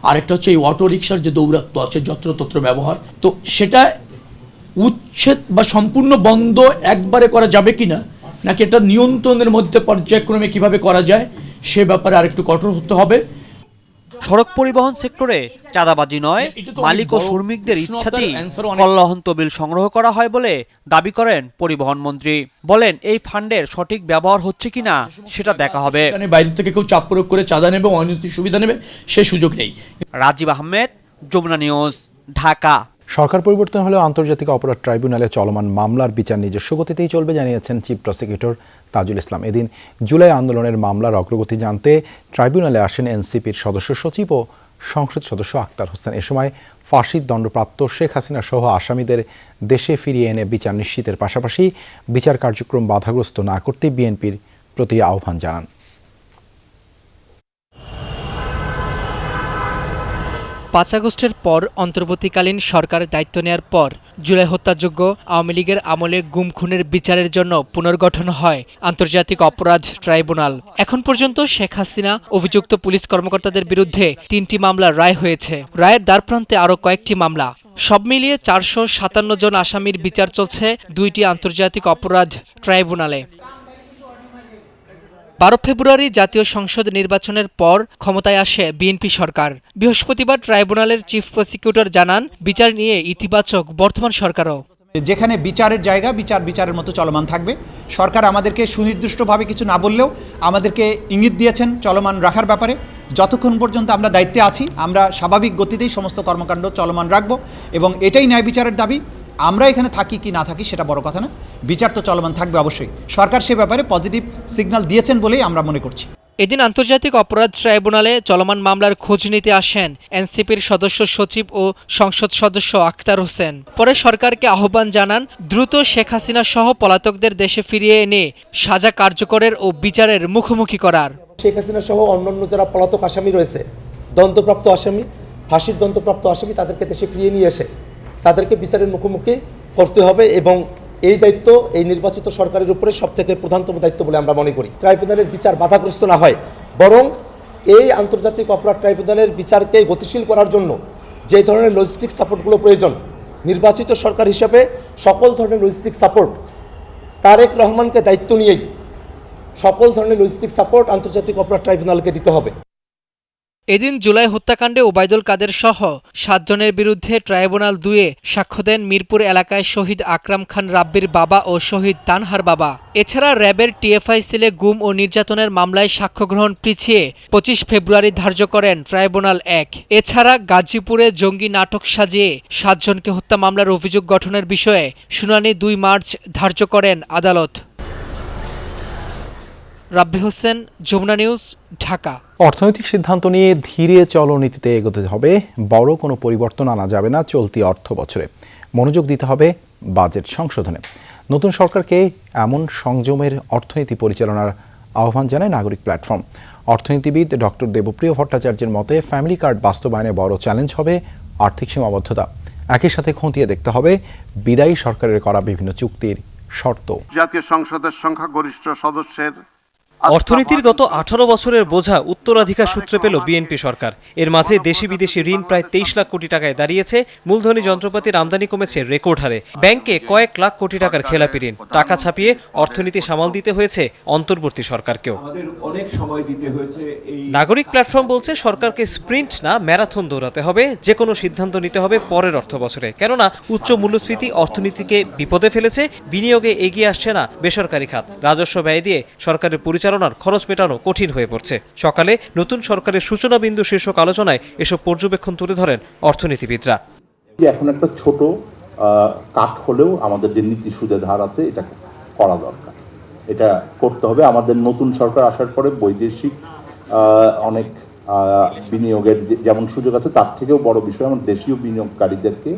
[SPEAKER 5] আর একটা হচ্ছে এই অটো রিক্সার যে দৌরাত্ম আছে, যত্রতত্র ব্যবহার। তো সেটা উচ্ছেদ বা সম্পূর্ণ বন্ধ একবারে করা যাবে কিনা, নাকি এটা নিয়ন্ত্রণের মধ্যে পর্যায়ক্রমে কিভাবে করা যায় সে ব্যাপারে আরেকটু কঠোর হতে হবে।
[SPEAKER 22] সড়ক পরিবহন সেক্টরে চাঁদাবাজি নয়, মালিক ও শ্রমিকদের ইচ্ছাতেই কল্যাণ তহবিল সংগ্রহ করা হয় বলে দাবি করেন পরিবহন মন্ত্রী। বলেন এই ফান্ডের সঠিক ব্যবহার হচ্ছে কিনা সেটা দেখা হবে।
[SPEAKER 5] বাইরে থেকে কেউ চাপ প্রয়োগ করে চাঁদা নেবে, অনৈতিক সুবিধা নেবে, সে সুযোগ নেই।
[SPEAKER 22] রাজীব আহমেদ, যমুনা নিউজ, ঢাকা।
[SPEAKER 1] সরকার পরিবর্তন হলেও আন্তর্জাতিক অপরাধ ট্রাইব্যুনালে চলমান মামলার বিচার নিজস্ব গতিতেই চলবে জানিয়েছেন চিফ প্রসিকিউটর তাজুল ইসলাম। এদিন জুলাই আন্দোলনের মামলার অগ্রগতি জানতে ট্রাইব্যুনালে আসেন এনসিপির সদস্য সচিব ও সংসদ সদস্য আক্তার হোসেন। এ সময় ফাঁসির দণ্ডপ্রাপ্ত শেখ হাসিনা সহ আসামিদের দেশে ফিরিয়ে এনে বিচার নিশ্চিতের পাশাপাশি বিচার কার্যক্রম বাধাগ্রস্ত না করতে বিএনপির প্রতি আহ্বান জানান।
[SPEAKER 3] 5 আগস্টের পর অন্তর্বর্তীকালীন সরকার দায়িত্ব নেয়ার পর জুলাই হত্যাযোগ্য আওয়ামী লীগের আমলে গুম খুনের বিচারের জন্য পুনর্গঠন হয় আন্তর্জাতিক অপরাধ ট্রাইব্যুনাল। এখন পর্যন্ত শেখ হাসিনা অভিযুক্ত পুলিশ কর্মকর্তাদের বিরুদ্ধে 3টি মামলার রায় হয়েছে। রায়ের দ্বারপ্রান্তে আরও কয়েকটি মামলা। সব মিলিয়ে 457 জন আসামির বিচার চলছে 2টি আন্তর্জাতিক অপরাধ ট্রাইব্যুনালে। 12 ফেব্রুয়ারি জাতীয় সংসদ নির্বাচনের পর ক্ষমতায় আসে বিএনপি সরকার। বৃহস্পতিবার ট্রাইব্যুনালের চিফ প্রসিকিউটর জানান, বিচার নিয়ে ইতিবাচক বর্তমান সরকারও।
[SPEAKER 6] যেখানে বিচারের জায়গা বিচারের মতো চলমান থাকবে। সরকার আমাদেরকে সুনির্দিষ্টভাবে কিছু না বললেও আমাদেরকে ইঙ্গিত দিয়েছেন চলমান রাখার ব্যাপারে। যতক্ষণ পর্যন্ত আমরা দায়িত্বে আছি আমরা স্বাভাবিক গতিতেই সমস্ত কর্মকাণ্ড চলমান রাখব এবং এটাই ন্যায় বিচারের দাবি। আমরা এখানে থাকি কি না থাকি সেটা বড় কথা না, বিচার তো চলমান থাকবে অবশ্যই। সরকার সে ব্যাপারে পজিটিভ সিগন্যাল দিয়েছেন বলেই আমরা মনে করছি।
[SPEAKER 3] এদিন আন্তর্জাতিক অপরাধ ট্রাইব্যুনালে চলমান মামলার খোঁজ নিতে আসেন এনসিপির সদস্য সচিব ও সংসদ সদস্য আক্তার হোসেন। পরে সরকারকে আহ্বান জানান দ্রুত শেখ হাসিনা সহ পলাতকদের দেশে ফিরিয়ে এনে সাজা কার্যকরের ও বিচারের মুখোমুখি করার।
[SPEAKER 8] শেখ হাসিনা সহ অন্যান্য যারা পলাতক আসামি রয়েছে, দণ্ডপ্রাপ্ত আসামি, ফাঁসির দণ্ডপ্রাপ্ত আসামি, তাদেরকে দেশে ফিরিয়ে নিয়ে এসে তাদেরকে বিচারের মুখোমুখি করতে হবে এবং এই দায়িত্ব এই নির্বাচিত সরকারের উপরে সবথেকে প্রধানতম দায়িত্ব বলে আমরা মনে করি। ট্রাইব্যুনালের বিচার বাধাগ্রস্ত না হয়, বরং এই আন্তর্জাতিক অপরাধ ট্রাইব্যুনালের বিচারকে গতিশীল করার জন্য যে ধরনের লজিস্টিক সাপোর্টগুলো প্রয়োজন, নির্বাচিত সরকার হিসেবে সকল ধরনের লজিস্টিক সাপোর্ট তারেক রহমানকে দায়িত্ব নিয়েই সকল ধরনের লজিস্টিক সাপোর্ট আন্তর্জাতিক অপরাধ ট্রাইব্যুনালকে দিতে হবে।
[SPEAKER 3] এদিন জুলাই হত্যাকাণ্ডে ওবায়দুল কাদের সহ 7 জনের বিরুদ্ধে ট্রাইব্যুনাল 2-এ সাক্ষ্য দেন মিরপুর এলাকায় শহীদ আকরাম খান রাব্বির বাবা ও শহীদ তানহার বাবা। এছাড়া র্যাবের টিএফআই সেলে গুম ও নির্যাতনের মামলায় সাক্ষ্য গ্রহণ পিছিয়ে 25 ফেব্রুয়ারি ধার্য করেন ট্রাইব্যুনাল 1। এছাড়া গাজীপুরে জঙ্গি নাটক সাজিয়ে 7 জনকে হত্যা মামলার অভিযোগ গঠনের বিষয়ে শুনানি 2 মার্চ ধার্য করেন আদালত। রাব্বি হোসেন, যমুনা নিউজ, ঢাকা।
[SPEAKER 1] অর্থনৈতিক সিদ্ধান্ত নিয়ে ধীরে চলনীতিতে এগোতে হবে, বড় কোনো পরিবর্তন আনা যাবে না চলতি অর্থ বছরে। মনোযোগ দিতে হবে বাজেট সংশোধনে। নতুন সরকারকে এমন সংযমের অর্থনীতি পরিচালনার আহ্বান জানায় নাগরিক প্ল্যাটফর্ম। অর্থনীতিবিদ ডক্টর দেবপ্রিয় ভট্টাচার্যের মতে ফ্যামিলি কার্ড বাস্তবায়নে বড় চ্যালেঞ্জ হবে আর্থিক সীমাবদ্ধতা। একই সাথে খতিয়ে দেখতে হবে বিদায়ী সরকারের করা বিভিন্ন চুক্তির শর্ত।
[SPEAKER 24] জাতীয় সংসদের সংখ্যাগরিষ্ঠ সদস্যের
[SPEAKER 25] অর্থনীতির গত 18 বছরের বোঝা উত্তরাধিকার সূত্রে পেল বিএনপি সরকার। এর মাঝে দেশি বিদেশি ঋণ প্রায় 23 লাখ কোটি টাকায় দাঁড়িয়েছে। মূলধনী যন্ত্রপাতির আমদানি কমেছে রেকর্ড হারে। ব্যাংকে কয়েক লাখ কোটি টাকার খেলাপি ঋণ। টাকা ছাপিয়ে অর্থনীতি সামাল দিতে হয়েছে অন্তর্বর্তী সরকারকেও।
[SPEAKER 26] অনেক সময় দিতে হয়েছে।
[SPEAKER 25] নাগরিক প্ল্যাটফর্ম বলছে সরকারকে স্প্রিন্ট না ম্যারাথন দৌড়াতে হবে। যে কোনো সিদ্ধান্ত নিতে হবে পরের অর্থ বছরে, কেননা উচ্চ মূল্যস্ফীতি অর্থনীতিকে বিপদে ফেলেছে। বিনিয়োগে এগিয়ে আসছে না বেসরকারি খাত। রাজস্ব ব্যয় দিয়ে সরকারের পরিচালনার খরচ মেটানো কঠিন হয়ে পড়ছে। সকালে নতুন সরকারের সূচনা বিন্দু শীর্ষক আলোচনায় এসব পর্যবেক্ষণ তুলে ধরেন অর্থনীতিবিদরা।
[SPEAKER 26] এখন একটা ছোট কাট হলেও আমাদের যে নীতি সুদের ধার আছে এটা করা দরকার, এটা করতে হবে। আমাদের নতুন সরকার আসার পরে বৈদেশিক অনেক বিনিয়োগের যেমন সুযোগ আছে, তার থেকেও বড় বিষয় আমার দেশীয় বিনিয়োগকারীদেরকে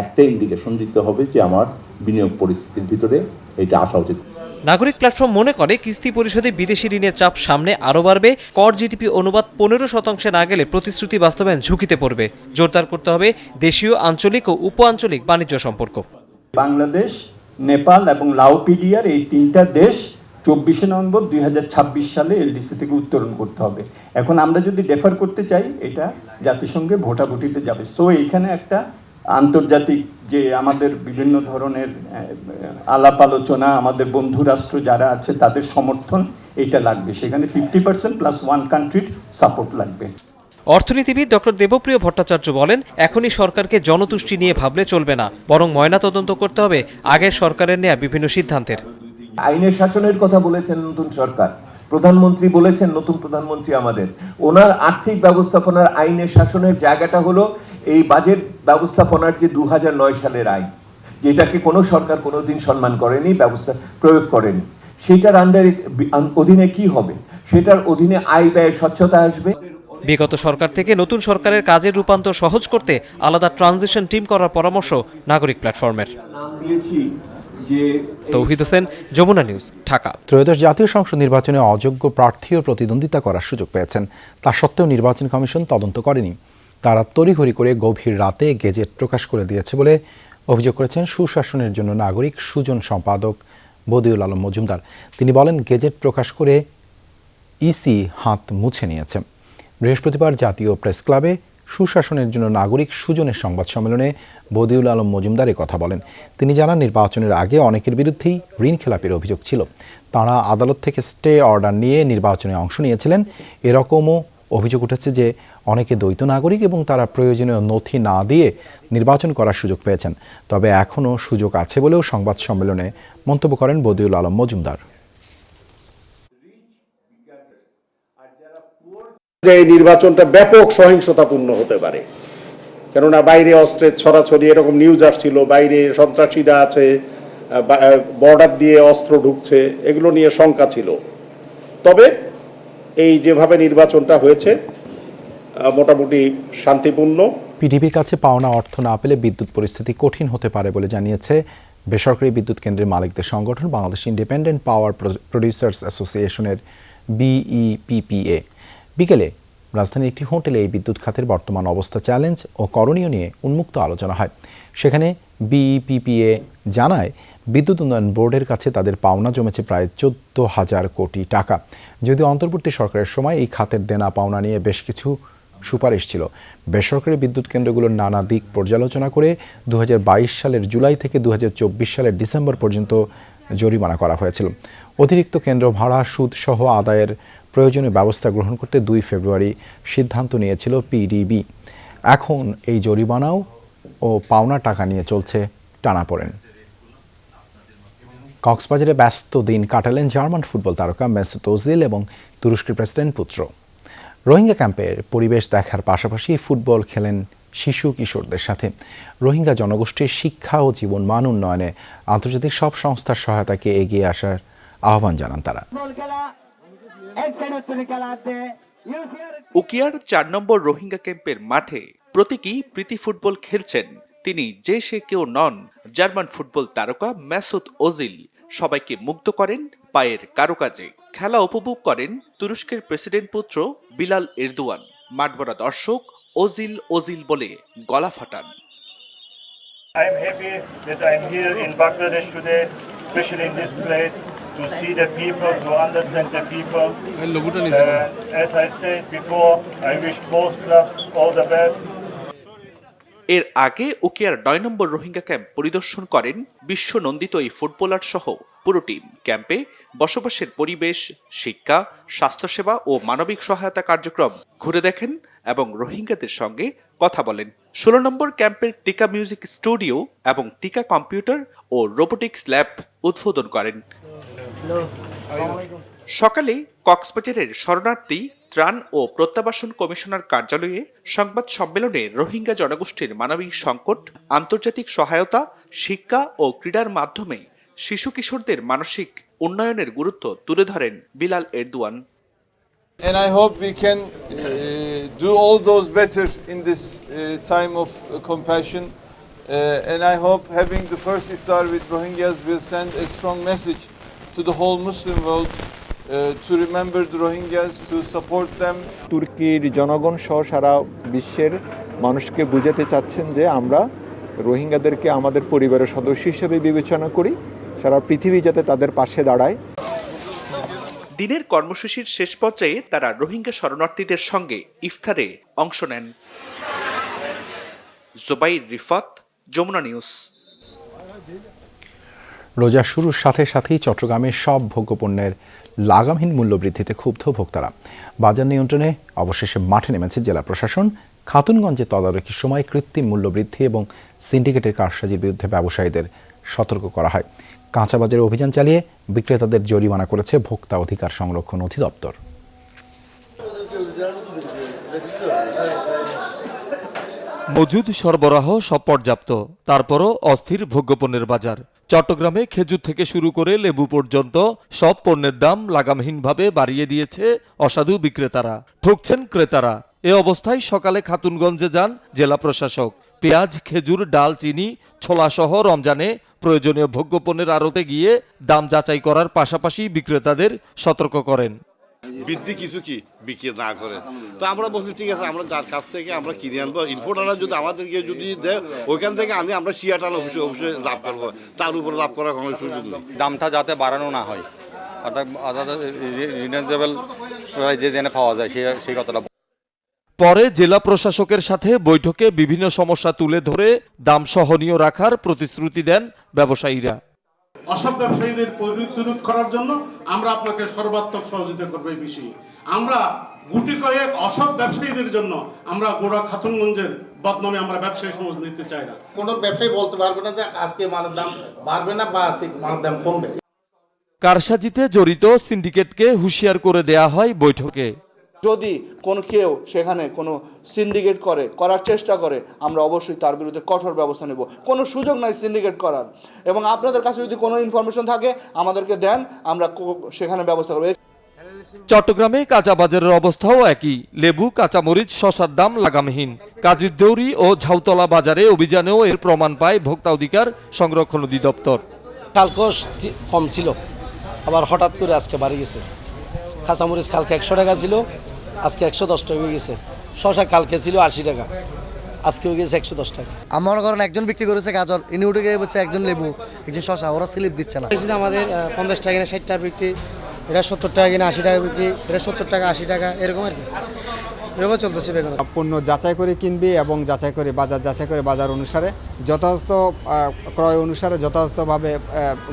[SPEAKER 26] একটা ইন্ডিকেশন দিতে হবে যে আমার বিনিয়োগ পরিস্থিতির ভিতরে এটা আসা উচিত।
[SPEAKER 25] নাগরিক প্ল্যাটফর্ম মনে করে কিস্তি পরিশোধে বিদেশি ঋণের চাপ সামনে আরও বাড়বে। কর জিডিপি অনুপাত 15% না গেলে প্রতিশ্রুতি বাস্তবায়ন ঝুঁকিতে পড়বে। জোরদার করতে হবে দেশীয়, আঞ্চলিক ও উপ আঞ্চলিক বাণিজ্য সম্পর্ক।
[SPEAKER 26] বাংলাদেশ, নেপাল এবং লাও পিডিআর এই 3টা দেশ
[SPEAKER 2] 24 নভেম্বর 2026 সালে এলডিসি থেকে উত্তোলন করতে হবে। এখন আমরা যদি ডেফার করতে চাই, এটা জাতিসংঘে ভোটাভুটিতে যাবে। সো এইখানে একটা আন্তর্জাতিক যে আমাদের বিভিন্ন ধরনের আলাপ আলোচনা, আমাদের বন্ধু রাষ্ট্র যারা আছে তাদের সমর্থন এটা লাগবে। সেখানে 50% প্লাস 1 কান্ট্রির সাপোর্ট লাগবে।
[SPEAKER 25] অর্থনীতিবিদ ডক্টর দেবপ্রিয় ভট্টাচার্য বলেন, এখনই সরকারকে জনতুষ্টি নিয়ে ভাবলে চলবে না, বরং ময়নাতদন্ত করতে হবে আগের সরকারের নেওয়া বিভিন্ন সিদ্ধান্তের।
[SPEAKER 7] আইনের শাসনের কথা বলেছেন নতুন সরকার, প্রধানমন্ত্রী বলেছেন, নতুন প্রধানমন্ত্রী আমাদের, ওনার আর্থিক ব্যবস্থাপনার আইনের শাসনের জায়গাটা হলো এই বাজেট ব্যবস্থাপনার যে 2009 সালের আইন, যেটাকে কোনো সরকার কোনোদিন সম্মান করেনি, ব্যবস্থা প্রয়োগ করেনি। সেটার অধীনে কি হবে? সেটার অধীনে আয় ব্যয় স্বচ্ছতা আসবে।
[SPEAKER 25] বিগত সরকার থেকে নতুন সরকারের কাজের রূপান্তর সহজ করতে আলাদা ট্রানজিশন টিম করার পরামর্শ নাগরিক প্ল্যাটফর্মের। তৌহিদ হোসেন, যমুনা নিউজ, ঢাকা।
[SPEAKER 1] ত্রয়োদশ জাতীয় সংসদ নির্বাচনে অযোগ্য প্রার্থীও প্রতিদ্বন্দ্বিতা করার সুযোগ পেয়েছেন। তা সত্ত্বেও নির্বাচন কমিশন তদন্ত করেনি। তারা তড়িঘড়ি করে গভীর রাতে গেজেট প্রকাশ করে দিয়েছে বলে অভিযোগ করেছেন সুশাসনের জন্য নাগরিক সুজন সম্পাদক বদিউল আলম মজুমদার। তিনি বলেন, গেজেট প্রকাশ করে ইসি হাত মুছে নিয়েছে। বৃহস্পতিবার জাতীয় প্রেস ক্লাবে সুশাসনের জন্য নাগরিক সুজনের সংবাদ সম্মেলনে বদিউল আলম মজুমদার কথা বলেন। তিনি জানান, নির্বাচনের আগে অনেকের বিরুদ্ধেই ঋণ খেলাপির অভিযোগ ছিল। তাঁরা আদালত থেকে স্টে অর্ডার নিয়ে নির্বাচনে অংশ নিয়েছিলেন। এরকমও অভিযোগ উঠেছে যে অনেকে দ্বৈত নাগরিক এবং তারা প্রয়োজনীয় নথি না দিয়ে নির্বাচন করার সুযোগ পেয়েছেন। তবে এখনও সুযোগ আছে বলেও সংবাদ সম্মেলনে মন্তব্য করেন বদিউল আলম মজুমদার।
[SPEAKER 9] যে এই নির্বাচনটা ব্যাপক সহিংসতাপূর্ণ হতে পারে, কেননা বাইরে অস্ত্রের ছড়াছড়ি এরকম নিউজ আসছিল, বাইরে সন্ত্রাসীরা আছে, বর্ডার দিয়ে অস্ত্র ঢুকছে, এগুলো নিয়ে শঙ্কা ছিল। তবে এই যেভাবে নির্বাচনটা হয়েছে মোটামুটি শান্তিপূর্ণ।
[SPEAKER 1] পিডিবির কাছে পাওনা অর্থ না পেলে বিদ্যুৎ পরিস্থিতি কঠিন হতে পারে বলে জানিয়েছে বেসরকারি বিদ্যুৎ কেন্দ্রের মালিকদের সংগঠন বাংলাদেশ ইন্ডিপেন্ডেন্ট পাওয়ার প্রডিউসার্স অ্যাসোসিয়েশনের BEPPA। বিকেলে রাজধানীর একটি হোটেলে এই বিদ্যুৎ খাতের বর্তমান অবস্থা, চ্যালেঞ্জ ও করণীয় নিয়ে উন্মুক্ত আলোচনা হয়। সেখানে BEPPA জানায়, বিদ্যুৎ উন্নয়ন বোর্ডের কাছে তাদের পাওনা জমেছে প্রায় 14,000 কোটি টাকা। যদিও অন্তর্বর্তী সরকারের সময় এই খাতের দেনা পাওনা নিয়ে বেশ কিছু সুপারিশ ছিল। বেসরকারি বিদ্যুৎ কেন্দ্রগুলোর নানা দিক পর্যালোচনা করে 2022 সালের জুলাই থেকে 2024 সালের ডিসেম্বর পর্যন্ত জরিমানা করা হয়েছিল। অতিরিক্ত কেন্দ্র ভাড়া, সুদ সহ আদায়ের প্রয়োজনীয় ব্যবস্থা গ্রহণ করতে 2 ফেব্রুয়ারি সিদ্ধান্ত নিয়েছিল পিডিবি। এখন এই জরিমানাও ও পাওনা টাকা নিয়ে চলছে টানাপোড়েন। কক্সবাজারে ব্যস্ত দিন কাটালেন জার্মান ফুটবল তারকা মেসুত ওজিল এবং তুরস্কের প্রেসিডেন্ট পুত্র। রোহিঙ্গা ক্যাম্পের পরিবেশ দেখার পাশাপাশি ফুটবল খেলেন শিশু কিশোরদের সাথে। রোহিঙ্গা জনগোষ্ঠীর শিক্ষা ও জীবনমান উন্নয়নে আন্তর্জাতিক সব সংস্থার সহায়তাকে এগিয়ে আসার আহ্বান জানান তারা।
[SPEAKER 10] উকিয়ার 4 নম্বর রোহিঙ্গা ক্যাম্পের মাঠে প্রতীকী প্রীতি ফুটবল খেলছেন তিনি যে সে কেউ নন, জার্মান ফুটবল তারকা মেসুত ওজিল। সবাইকে মুগ্ধ করেন পায়ের কারুকাজে। খেলা উপভোগ করেন তুরস্কের প্রেসিডেন্ট পুত্র বিলাল এরদোয়ান। মাঠভরা দর্শক ওজিল ওজিল বলে গলা ফাটান।
[SPEAKER 11] I am happy that I am here in Bangladesh today, especially in this place, to see the people, to understand the people. As I said before, I wish both clubs all the best.
[SPEAKER 10] এর আগে উকিয়ার 9 নম্বর রোহিঙ্গা ক্যাম্প পরিদর্শন করেন বিশ্ব নন্দিত এই ফুটবলার সহ পুরো টিম। ক্যাম্পে বসবাসের পরিবেশ, শিক্ষা, স্বাস্থ্যসেবা ও মানবিক সহায়তা কার্যক্রম ঘুরে দেখেন এবং রোহিঙ্গাদের সঙ্গে কথা বলেন। 16 নম্বর ক্যাম্পের টিকা মিউজিক স্টুডিও এবং টিকা কম্পিউটার ও রোবোটিক্স ল্যাব উদ্বোধন করেন। সকালে কক্সবাজারের শরণার্থী ত্রাণ ও প্রত্যাবাসন কমিশনার কার্যালয়ে সংবাদ সম্মেলনে রোহিঙ্গা জনগোষ্ঠীর মানবিক সংকট, আন্তর্জাতিক সহায়তা, শিক্ষা ও ক্রীড়ার মাধ্যমে শিশু কিশোরদের মানসিক উন্নয়নের গুরুত্ব তুলে ধরেন Bilal Erdogan.
[SPEAKER 12] And I hope we can do all those better in this time of compassion. And I hope having the first iftar with Rohingyas will send a strong message to the whole Muslim world to remember the Rohingyas, to support them.
[SPEAKER 27] তুর্কির জনগণ সহ সারা বিশ্বের মানুষকে বুঝাতে চাচ্ছেন যে আমরা রোহিঙ্গাদেরকে আমাদের পরিবারের সদস্য হিসেবে বিবেচনা করি, সারা পৃথিবী যাতে তাদের পাশে দাঁড়ায়।
[SPEAKER 10] দিনের কর্মসূচির শেষ পর্যায়ে তারা রোহিঙ্গা শরণার্থীদের সঙ্গে ইফতারে অংশ নেন। জুবাইর রিফাত, যমুনা নিউজ।
[SPEAKER 1] রোজা শুরুর সাথে সাথেই চট্টগ্রামের সব ভোগ্যপণ্যের লাগামহীন মূল্যবৃদ্ধিতে ক্ষুব্ধ ভোক্তারা। বাজার নিয়ন্ত্রণে অবশেষে মাঠে নেমেছে জেলা প্রশাসন। খাতুনগঞ্জে তদারকির সময় কৃত্রিম মূল্যবৃদ্ধি এবং সিন্ডিকেটের কারসাজির বিরুদ্ধে ব্যবসায়ীদের সতর্ক করা হয়। কাঁচা বাজারে অভিযান চালিয়ে বিক্রেতাদের জরিমানা করেছে ভোক্তা অধিকার সংরক্ষণ অধিদপ্তর।
[SPEAKER 13] মজুদ সরবরাহ সব পর্যাপ্ত, তারপরও অস্থির ভোগ্যপণ্যের বাজার। চট্টগ্রামে খেজুর থেকে শুরু করে লেবু পর্যন্ত সব পণ্যের দাম লাগামহীনভাবে বাড়িয়ে দিয়েছে অসাধু বিক্রেতারা। ঠকছেন ক্রেতারা। এ অবস্থায় সকালে খাতুনগঞ্জে যান জেলা প্রশাসক। পেঁয়াজ, খেজুর, ডাল, চিনি, ছোলাসহ রমজানে প্রয়োজনীয় ভোগ্যপণ্যের আড়তে গিয়ে দাম যাচাই করার পাশাপাশি বিক্রেতাদের সতর্ক করেন।
[SPEAKER 15] বৃদ্ধি কিছু কি বিক্রি না করে, তো আমরা বলছি ঠিক আছে, আমরা যার কাছ থেকে আমরা কিনে আনবো, ইনফোর্টাররা যদি আমাদেরকে যদি দেয় ওইখান থেকে আনি, আমরা শিয়াটান অবশ্যই লাভ করবো, তার উপরে লাভ করার কোনো সুযোগ নেই।
[SPEAKER 16] দামটা যাতে বাড়ানো না হয়, অর্থাৎ রিজনেবল প্রাইসে যেন পাওয়া যায় সেই কথাটা।
[SPEAKER 13] পরে জেলা প্রশাসকের সাথে বৈঠকে বিভিন্ন সমস্যা তুলে ধরে দাম সহনীয় রাখার প্রতিশ্রুতি দেন ব্যবসায়ীরা।
[SPEAKER 17] অসৎ ব্যবসায়ীদের প্রতিরোধ করার জন্য আমরা আপনাকে সর্বাত্মক সহযোগিতা করবো। এই বিষয়ে আমরা গুটি কয়েক অসৎ ব্যবসায়ীদের জন্য আমরা গোড়া খাতুনগঞ্জের বদনামে আমরা ব্যবসায়ী সমাজ নিতে চাই না।
[SPEAKER 15] কোনো ব্যবসায়ী বলতে পারবে না যে আজকে মালের দাম বাড়বে না বা আজকে মালের দাম কমবে।
[SPEAKER 13] কারসাজিতে জড়িত সিন্ডিকেটকে হুঁশিয়ার করে দেয়া হয় বৈঠকে।
[SPEAKER 18] যদি কেউ সেখানে কোনো সিন্ডিকেট করার চেষ্টা করে, আমরা অবশ্যই তার বিরুদ্ধে কঠোর ব্যবস্থা নেব। কোনো সুযোগ নাই সিন্ডিকেট করার, এবং আপনাদের কাছে যদি কোনো ইনফরমেশন থাকে আমাদেরকে দেন, আমরা সেখানে ব্যবস্থা করব।
[SPEAKER 13] চট্টগ্রামে কাঁচা বাজারের অবস্থাও একই। লেবু, কাঁচামরিচ, শসার দাম লাগামহীন। কাজীরদেউরি ও ঝাউতলা বাজারে অভিযানেও এর প্রমাণ পায় ভোক্তা অধিকার সংরক্ষণ অধিদপ্তর।
[SPEAKER 19] কালকে কম ছিল, আবার হঠাৎ করে আজকে বাড়ি গেছে। কাঁচামরিচ কালকে 100 টাকা ছিল, আজকে 110 টাকা হয়ে গেছে। শসা কালকে ছিল 80 টাকা, আজকে হয়ে গেছে 110 টাকা।
[SPEAKER 20] আমার কারণ একজন বিক্রি করেছে গাজর, ইনি উঠে গিয়ে বলছে একজন লেবু, একজন শসা, ওরা স্লিপ দিচ্ছে না। আমাদের 50 টাকা কিনা 60 টাকা বিক্রি, এটা 70 টাকা কিনা 80 টাকা বিক্রি, এটা 70 টাকা 80 টাকা, এরকম আর কি এভাবে চলতেছে। বেগুন
[SPEAKER 28] পণ্য যাচাই করে কিনবে এবং যাচাই করে বাজার অনুসারে যথাযথ ক্রয় অনুসারে যথাযথভাবে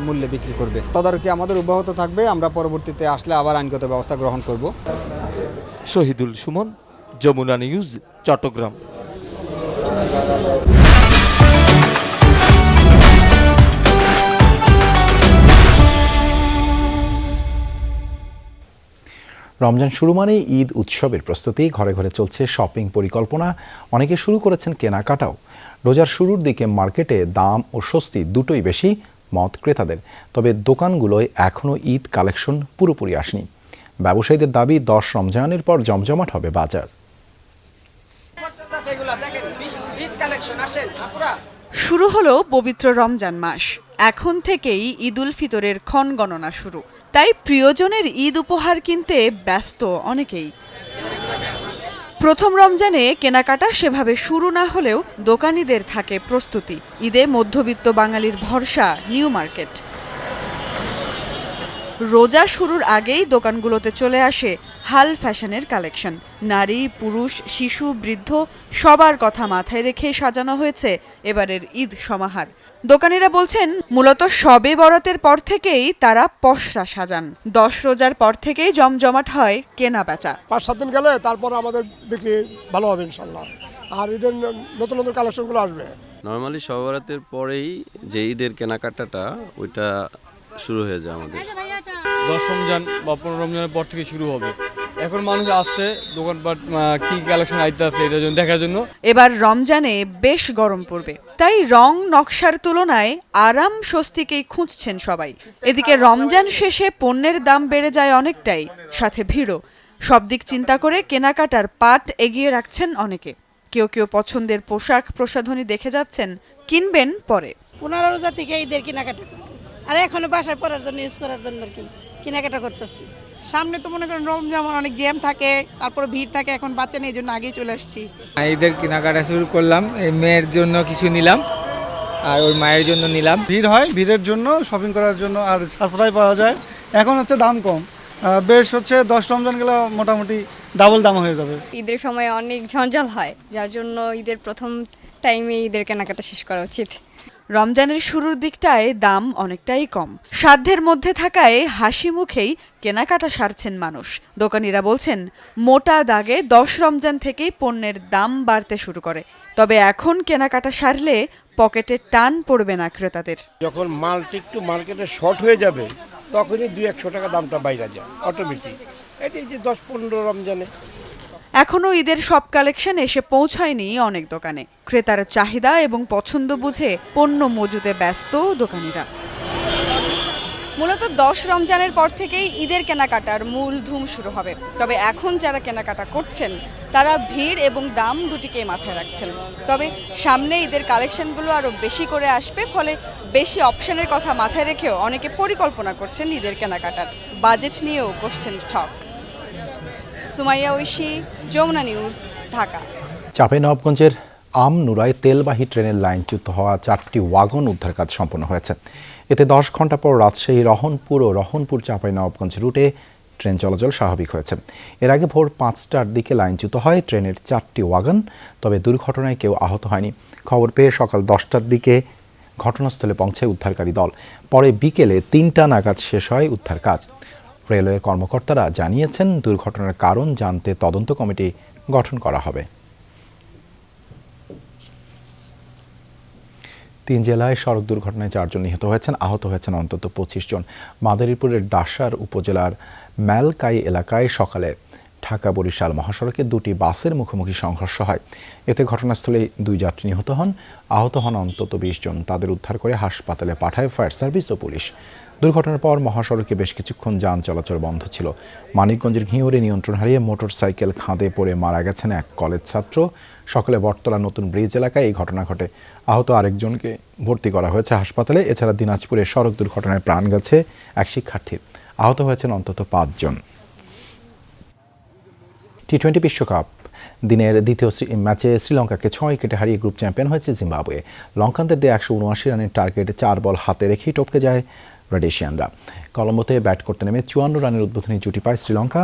[SPEAKER 28] মূল্যে বিক্রি করবে। তদারকি আমাদের অব্যাহত থাকবে। আমরা পরবর্তীতে আসলে আবার আইনগত ব্যবস্থা গ্রহণ করব।
[SPEAKER 13] শহীদুল সুমন, যমুনা নিউজ, চট্টগ্রাম।
[SPEAKER 1] রমজান শুরু মানেই ঈদ উৎসবের প্রস্তুতি। ঘরে ঘরে চলছে শপিং পরিকল্পনা, অনেকে শুরু করেছেন কেনাকাটাও। রোজার শুরুর দিকে মার্কেটে দাম ও স্বস্তি দুটোই বেশি মত ক্রেতাদের। তবে দোকানগুলোয় এখনও ঈদ কালেকশন পুরোপুরি আসেনি। ব্যবসায়ীদের দাবি 10 রমজানের পর জমজমাট হবে বাজার।
[SPEAKER 29] শুরু হলো পবিত্র রমজান মাস। এখন থেকেই ঈদ উল ফিতরের ক্ষণ গণনা শুরু। তাই প্রিয়জনের ঈদ উপহার কিনতে ব্যস্ত অনেকেই। প্রথম রমজানে কেনাকাটা সেভাবে শুরু না হলেও দোকানীদের থাকে প্রস্তুতি। ঈদে মধ্যবিত্ত বাঙালির ভরসা নিউ মার্কেট। রোজা শুরুর আগেই দোকানগুলোতে চলে আসে হাল ফ্যাশনের কালেকশন। নারী, পুরুষ, শিশু, বৃদ্ধ সবার কথা মাথায় রেখে সাজানো হয়েছে এবারের ঈদ সমাহার। দোকানিরা বলছেন মূলত শবে বরাতের পর থেকেই তারা পসরা সাজান। 10 রোজার পর থেকেই জমজমাট হয় কেনা বেচা।
[SPEAKER 30] 5-7 দিন গেলে তারপর আমাদের বিক্রি ভালো হবে ইনশাল্লাহ। আর ঈদের নতুন নতুন কালেকশনগুলো আসবে।
[SPEAKER 31] নরমালি শবে বরাতের পরেই যে ঈদের কেনাকাটাটা ওইটা শুরু হয়ে যায় আমাদের।
[SPEAKER 32] 10 রমজান বা 15 রমজানের পর থেকে শুরু হবে। এখন মানুষ আসছে দোকানপাট কি কালেকশন আইতে আছে এটার জন্য দেখার জন্য।
[SPEAKER 29] এবার রমজানে বেশ গরম পড়বে, তাই রং নকশার তুলনায় আরাম স্বস্তিকেই খুঁজছেন সবাই। এদিকে রমজান শেষে পণ্যের দাম বেড়ে যায় অনেকটাই, সাথে ভিড়ও। সব দিক চিন্তা করে কেনাকাটার পাট এগিয়ে রাখছেন অনেকে। কেউ কেউ পছন্দের পোশাক প্রসাধনী দেখে যাচ্ছেন, কিনবেন পরে।
[SPEAKER 33] 15 রোজা থেকে ঈদের কেনাকাটা, আর এখনো বাসায় পরার জন্য ইউজ করার জন্য আর কি কেনাকাটা করতেছি। সামনে তো মনে করেন রমজান অনেক জ্যাম থাকে, তারপরে ভিড় থাকে, এখন বাচ্চা নেই, এই জন্য আগেই চলে আসছি।
[SPEAKER 34] ঈদের কেনাকাটা শুরু করলাম, এই মেয়ের জন্য কিছু নিলাম আর ওর মায়ের জন্য নিলাম।
[SPEAKER 35] ভিড় হয়, ভিড়ের জন্য শপিং করার জন্য, আর সাশ্রয় পাওয়া যায়। এখন হচ্ছে দাম কম,
[SPEAKER 28] বেশ হচ্ছে 10 রমজান গেলে মোটামুটি ডাবল দাম হয়ে যাবে।
[SPEAKER 2] ঈদের সময় অনেক ঝঞ্ঝাল হয়, যার জন্য ঈদের প্রথম টাইমে ঈদের কেনাকাটা শেষ করা উচিত।
[SPEAKER 29] রমজানের শুরুর দিকটায় দাম অনেকটাই কম, সাধ্যের মধ্যে থাকায় হাসি মুখেই কেনাকাটা সারছেন মানুষ। দোকানিরা বলছেন মোটা দাগে 10 রমজান থেকেই পণ্যের দাম বাড়তে শুরু করে, তবে এখন কেনাকাটা সারলে পকেটে টান পড়বে না ক্রেতাদের।
[SPEAKER 3] যখন মালটা একটু মার্কেটে শর্ট হয়ে যাবে তখনই 200-100 টাকা দামটা বাইরে যায় অটোমেটিক। এটাই যে 10-15 রমজানে
[SPEAKER 29] এখনও ঈদের সব কালেকশন এসে পৌঁছায়নি অনেক দোকানে। ক্রেতার চাহিদা এবং পছন্দ বুঝে পণ্য মজুতে ব্যস্ত দোকানিরা। মূলত 10 রমজানের পর থেকেই ঈদের কেনাকাটার মূল ধুম শুরু হবে, তবে এখন যারা কেনাকাটা করছেন তারা ভিড় এবং দাম দুটিকেই মাথায় রাখছেন। তবে সামনে ঈদের কালেকশনগুলো আরও বেশি করে আসবে, ফলে বেশি অপশনের কথা মাথায় রেখেও অনেকে পরিকল্পনা করছেন ঈদের কেনাকাটার। বাজেট নিয়েও কষছেন ঠক। সুমাইয়া ঐশী, যমুনা নিউজ, ঢাকা।
[SPEAKER 1] চাঁপাইনবাবগঞ্জের আমনুরায় তেলবাহী ট্রেনের লাইনচ্যুত হওয়া 4টি ওয়াগন উদ্ধার কাজ সম্পন্ন হয়েছে। এতে 10 ঘন্টা পর রাজশাহী রহনপুর ও রহনপুর চাঁপাইনবাবগঞ্জ রুটে ট্রেন চলাচল স্বাভাবিক হয়েছে। এর আগে ভোর 5টার দিকে লাইনচ্যুত হয় ট্রেনের 4টি ওয়াগন, তবে দুর্ঘটনায় কেউ আহত হয়নি। খবর পেয়ে সকাল 10টার দিকে ঘটনাস্থলে পৌঁছায় উদ্ধারকারী দল। পরে বিকেলে 3টা নাগাদ শেষ হয় উদ্ধার কাজ। রেলওয়ের কর্মকর্তারা জানিয়েছেন দুর্ঘটনার কারণ জানতে তদন্ত কমিটি গঠন করা হবে। 3 জেলায় সড়ক দুর্ঘটনায় 4 জন নিহত হয়েছেন, আহত হয়েছেন অন্তত 25 জন। মাদারীপুরের ডাসার উপজেলার ম্যালকাই এলাকায় সকালে ঢাকা বরিশাল মহাসড়কে 2টি বাসের মুখোমুখি সংঘর্ষ হয়। এতে ঘটনাস্থলে 2 যাত্রী নিহত হন, আহত হন অন্তত 20 জন। তাদের উদ্ধার করে হাসপাতালে পাঠায় ফায়ার সার্ভিস ও পুলিশ। দুর্ঘটনার পর মহাসড়কে বেশ কিছুক্ষণ যান চলাচল বন্ধ ছিল। মানিকগঞ্জের ঘিওরে নিয়ন্ত্রণ হারিয়ে মোটরসাইকেল খাদে পড়ে মারা গেছেন এক কলেজ ছাত্র। সকালে বটতলা নতুন ব্রিজ এলাকায় এই ঘটনা ঘটে। আহত আরেকজনকে ভর্তি করা হয়েছে হাসপাতালে। এছাড়া দিনাজপুরে সড়ক দুর্ঘটনায় প্রাণ গেছে এক শিক্ষার্থীর, আহত হয়েছেন অন্তত 5 জন। টি-20 বিশ্বকাপ দিনের দ্বিতীয় ম্যাচে শ্রীলঙ্কাকে 6 উইকেটে হারিয়ে গ্রুপ চ্যাম্পিয়ন হয়েছে জিম্বাবুয়ে। লঙ্কানদের দিয়ে 179 রানের টার্গেট 4 বল হাতে রেখেই টপকে যায় রোডেশিয়ানরা। কলম্বোতে ব্যাট করতে নেমে 54 রানের উদ্বোধনী জুটি পায় শ্রীলঙ্কা।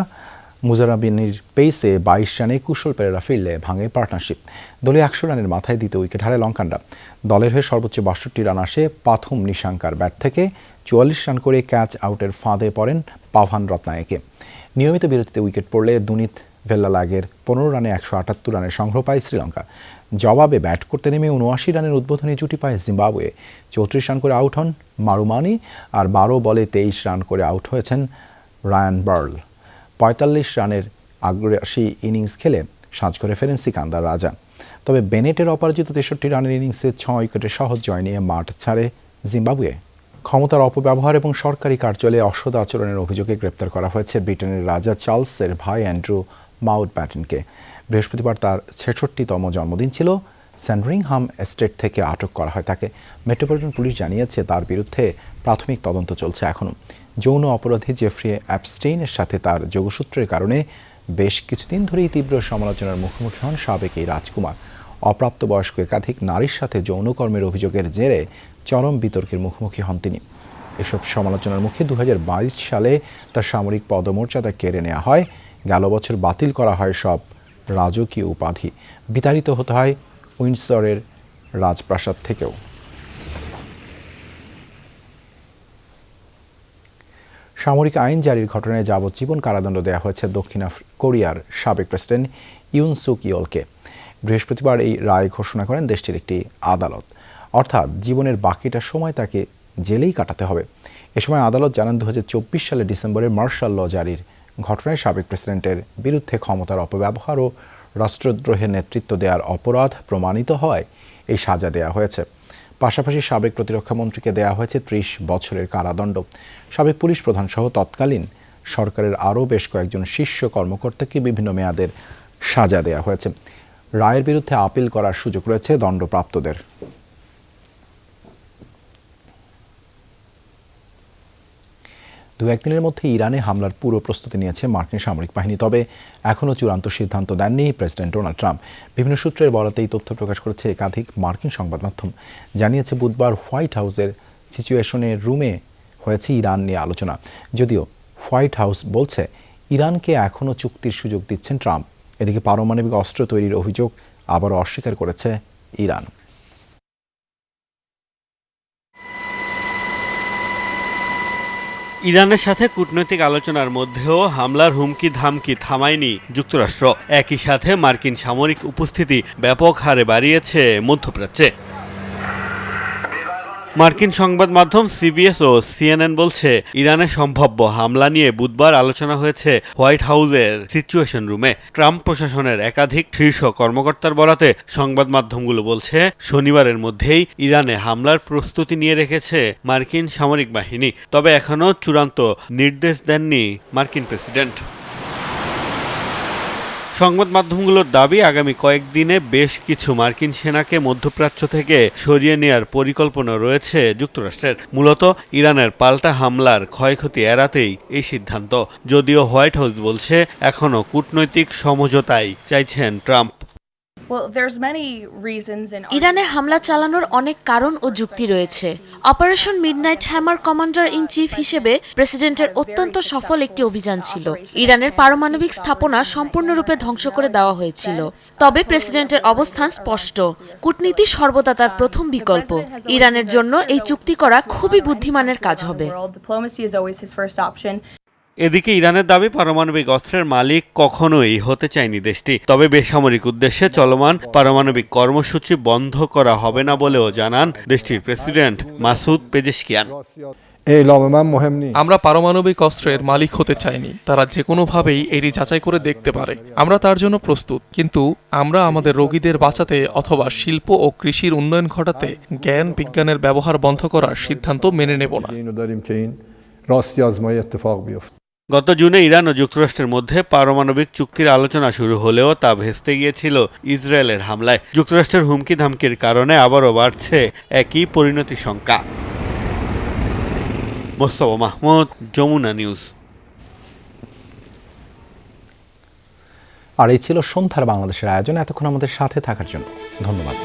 [SPEAKER 1] মুজারাবিনীর পেসে 22 রানে কুশল পেরেরা ফিরলে ভাঙে পার্টনারশিপ। দলীয় 100 রানের মাথায় দ্বিতীয় উইকেট হারায় লঙ্কানরা। দলের হয়ে সর্বোচ্চ 62 রান আসে পাথুম নিশাঙ্কার ব্যাট থেকে। 44 রান করে ক্যাচ আউটের ফাঁদে পড়েন পাভান রত্নায়েকে। নিয়মিত বিরতিতে উইকেট পড়লে দুনিত ভেল্লালাগের 15 রানে 178 রানের সংগ্রহ পায় শ্রীলঙ্কা। জবাবে ব্যাট করতে নেমে 79 রানের উদ্বোধনী জুটি পায় জিম্বাবুয়ে। 34 রান করে আউট হন মারুমানি, আর 12 বলে 23 রান করে আউট হয়েছেন রায়ান বার্ল। 45 রানের আগ্রাসী ইনিংস খেলে সাজ করে ফেরেন সিকান্দার রাজা। তবে বেনেটের অপরাজিত 63 রানের ইনিংসে 6 উইকেটে সহজ জয় নিয়ে মাঠ ছাড়ে জিম্বাবুয়ে। ক্ষমতার অপব্যবহার এবং সরকারি কার্যালয়ে অসৎ আচরণের অভিযোগে গ্রেপ্তার করা হয়েছে ব্রিটেনের রাজা চার্লসের ভাই অ্যান্ড্রু মাউন্টব্যাটেনকে। বৃহস্পতিবার তার 66তম জন্মদিন ছিল। স্যান্ডরিংহাম এস্টেট থেকে আটক করা হয় তাকে। মেট্রোপলিটন পুলিশ জানিয়েছে তার বিরুদ্ধে প্রাথমিক তদন্ত চলছে এখনও। যৌন অপরাধী জেফ্রি অ্যাপস্টেইনের সাথে তার যোগসূত্রের কারণে বেশ কিছুদিন ধরেই তীব্র সমালোচনার মুখোমুখি হন সাবেক এই রাজকুমার। অপ্রাপ্তবয়স্ক একাধিক নারীর সাথে যৌনকর্মের অভিযোগের জেরে চরম বিতর্কের মুখোমুখি হন তিনি। এসব সমালোচনার মুখে 2022 সালে তার সামরিক পদমর্যাদা কেড়ে নেওয়া হয়। গেল বছর বাতিল করা হয় সব রাজকীয় উপাধি। বিতাড়িত হতে হয় উইন্ডসরের রাজপ্রাসাদ থেকেও। সামরিক আইন জারির ঘটনায় যাবজ্জীবন কারাদণ্ড দেওয়া হয়েছে দক্ষিণ কোরিয়ার সাবেক প্রেসিডেন্ট ইউন সুক ইয়োলকে। বৃহস্পতিবার এই রায় ঘোষণা করেন দেশটির একটি আদালত। অর্থাৎ জীবনের বাকিটা সময় তাকে জেলেই কাটাতে হবে। এ সময় আদালত জানান 2024 সালের ডিসেম্বরে মার্শাল ল জারির ঘটনায় সাবেক প্রেসিডেন্টের বিরুদ্ধে ক্ষমতার অপব্যবহার ও রাষ্ট্রদ্রোহের নেতৃত্ব দেওয়ার অপরাধ প্রমাণিত হয় এই সাজা দেওয়া হয়েছে। পাশাপাশি সাবেক প্রতিরক্ষা মন্ত্রীকে দেওয়া হয়েছে 30 বছরের কারাদণ্ড। সাবেক পুলিশ প্রধান সহ তৎকালীন সরকারের আরও বেশ কয়েকজন শীর্ষ কর্মকর্তাকে বিভিন্ন মেয়াদের সাজা দেওয়া হয়েছে। রায়ের বিরুদ্ধে আপিল করার সুযোগ রয়েছে দণ্ডপ্রাপ্তদের। দু-একদিনের মধ্যে ইরানে হামলার পুরো প্রস্তুতি নিয়েছে মার্কিন সামরিক বাহিনী। তবে এখনও চূড়ান্ত সিদ্ধান্ত দেননি প্রেসিডেন্ট ডোনাল্ড ট্রাম্প। বিভিন্ন সূত্রের বরাতে এই তথ্য প্রকাশ করেছে একাধিক মার্কিন সংবাদ মাধ্যম। জানিয়েছে বুধবার হোয়াইট হাউসের সিচুয়েশনের রুমে হয়েছে ইরান নিয়ে আলোচনা। যদিও হোয়াইট হাউস বলছে ইরানকে এখনও চুক্তির সুযোগ দিচ্ছেন ট্রাম্প। এদিকে পারমাণবিক অস্ত্র তৈরির অভিযোগ আবারও অস্বীকার করেছে ইরান।
[SPEAKER 4] ইরানের সাথে কূটনৈতিক আলোচনার মধ্যেও হামলার হুমকি ধামকি থামায়নি যুক্তরাষ্ট্র। একই সাথে মার্কিন সামরিক উপস্থিতি ব্যাপক হারে বাড়িয়েছে মধ্যপ্রাচ্যে। মার্কিন সংবাদ মাধ্যম সিবিএস ও সিএনএন বলছে ইরানে সম্ভাব্য হামলা নিয়ে বুধবার আলোচনা হয়েছে হোয়াইট হাউসের সিচুয়েশন রুমে। ট্রাম্প প্রশাসনের একাধিক শীর্ষ কর্মকর্তার বরাতে সংবাদ মাধ্যমগুলো বলছে শনিবারের মধ্যেই ইরানে হামলার প্রস্তুতি নিয়ে রেখেছে মার্কিন সামরিক বাহিনী। তবে এখনও চূড়ান্ত নির্দেশ দেননি মার্কিন প্রেসিডেন্ট। সংবাদ মাধ্যমগুলোর দাবি আগামী কয়েকদিনে বেশ কিছু মার্কিন সেনাকে মধ্যপ্রাচ্য থেকে সরিয়ে নেওয়ার পরিকল্পনা রয়েছে যুক্তরাষ্ট্রের। মূলত ইরানের পাল্টা হামলার ক্ষয়ক্ষতি এড়াতেই এই সিদ্ধান্ত। যদিও হোয়াইট হাউস বলছে এখনও কূটনৈতিক সমঝোতাই চাইছেন ট্রাম্প।
[SPEAKER 5] ইরানে হামলা চালানোর অনেক কারণ ও যুক্তি রয়েছে। Operation midnight hammer commander in chief হিসেবে প্রেসিডেন্টের অত্যন্ত সফল একটি অভিযান ছিল। ইরানের পারমাণবিক স্থাপনা সম্পূর্ণরূপে ধ্বংস করে দেওয়া হয়েছিল। তবে প্রেসিডেন্টের অবস্থান স্পষ্ট, কূটনীতি সর্বদা তার প্রথম বিকল্প। ইরানের জন্য এই চুক্তি করা খুবই বুদ্ধিমানের কাজ হবে।
[SPEAKER 4] এদিকে ইরানের দাবি পারমাণবিক অস্ত্রের মালিক কখনোই হতে চায়নি দেশটি। তবে বেসামরিক উদ্দেশ্যে চলমান পারমাণবিক কর্মসূচি বন্ধ করা হবে না বলেও জানান দেশটির প্রেসিডেন্ট মাসুদ পেজেশকিয়ান।
[SPEAKER 6] আমরা পারমাণবিক অস্ত্রের মালিক হতে চাইনি। তারা যে কোনোভাবেই এটি যাচাই করে দেখতে পারে। আমরা তার জন্য প্রস্তুত, কিন্তু আমরা আমাদের রোগীদের বাঁচাতে অথবা শিল্প ও কৃষির উন্নয়ন ঘটাতে জ্ঞান বিজ্ঞানের ব্যবহার বন্ধ করার সিদ্ধান্ত মেনে নেব না।
[SPEAKER 4] গত জুনে ইরান ও যুক্তরাষ্ট্রের মধ্যে পারমাণবিক চুক্তির আলোচনা শুরু হলেও তা ভেস্তে গিয়েছিল ইসরায়েলের হামলায়। যুক্তরাষ্ট্রের হুমকি ধামকির কারণে আবারও বাড়ছে একই পরিণতি শঙ্কা। মোস্তফা মাহমুদ, যমুনা নিউজ।
[SPEAKER 1] আর এই ছিল সন্ধ্যার বাংলাদেশের আয়োজন। এতক্ষণ আমাদের সাথে থাকার জন্য ধন্যবাদ।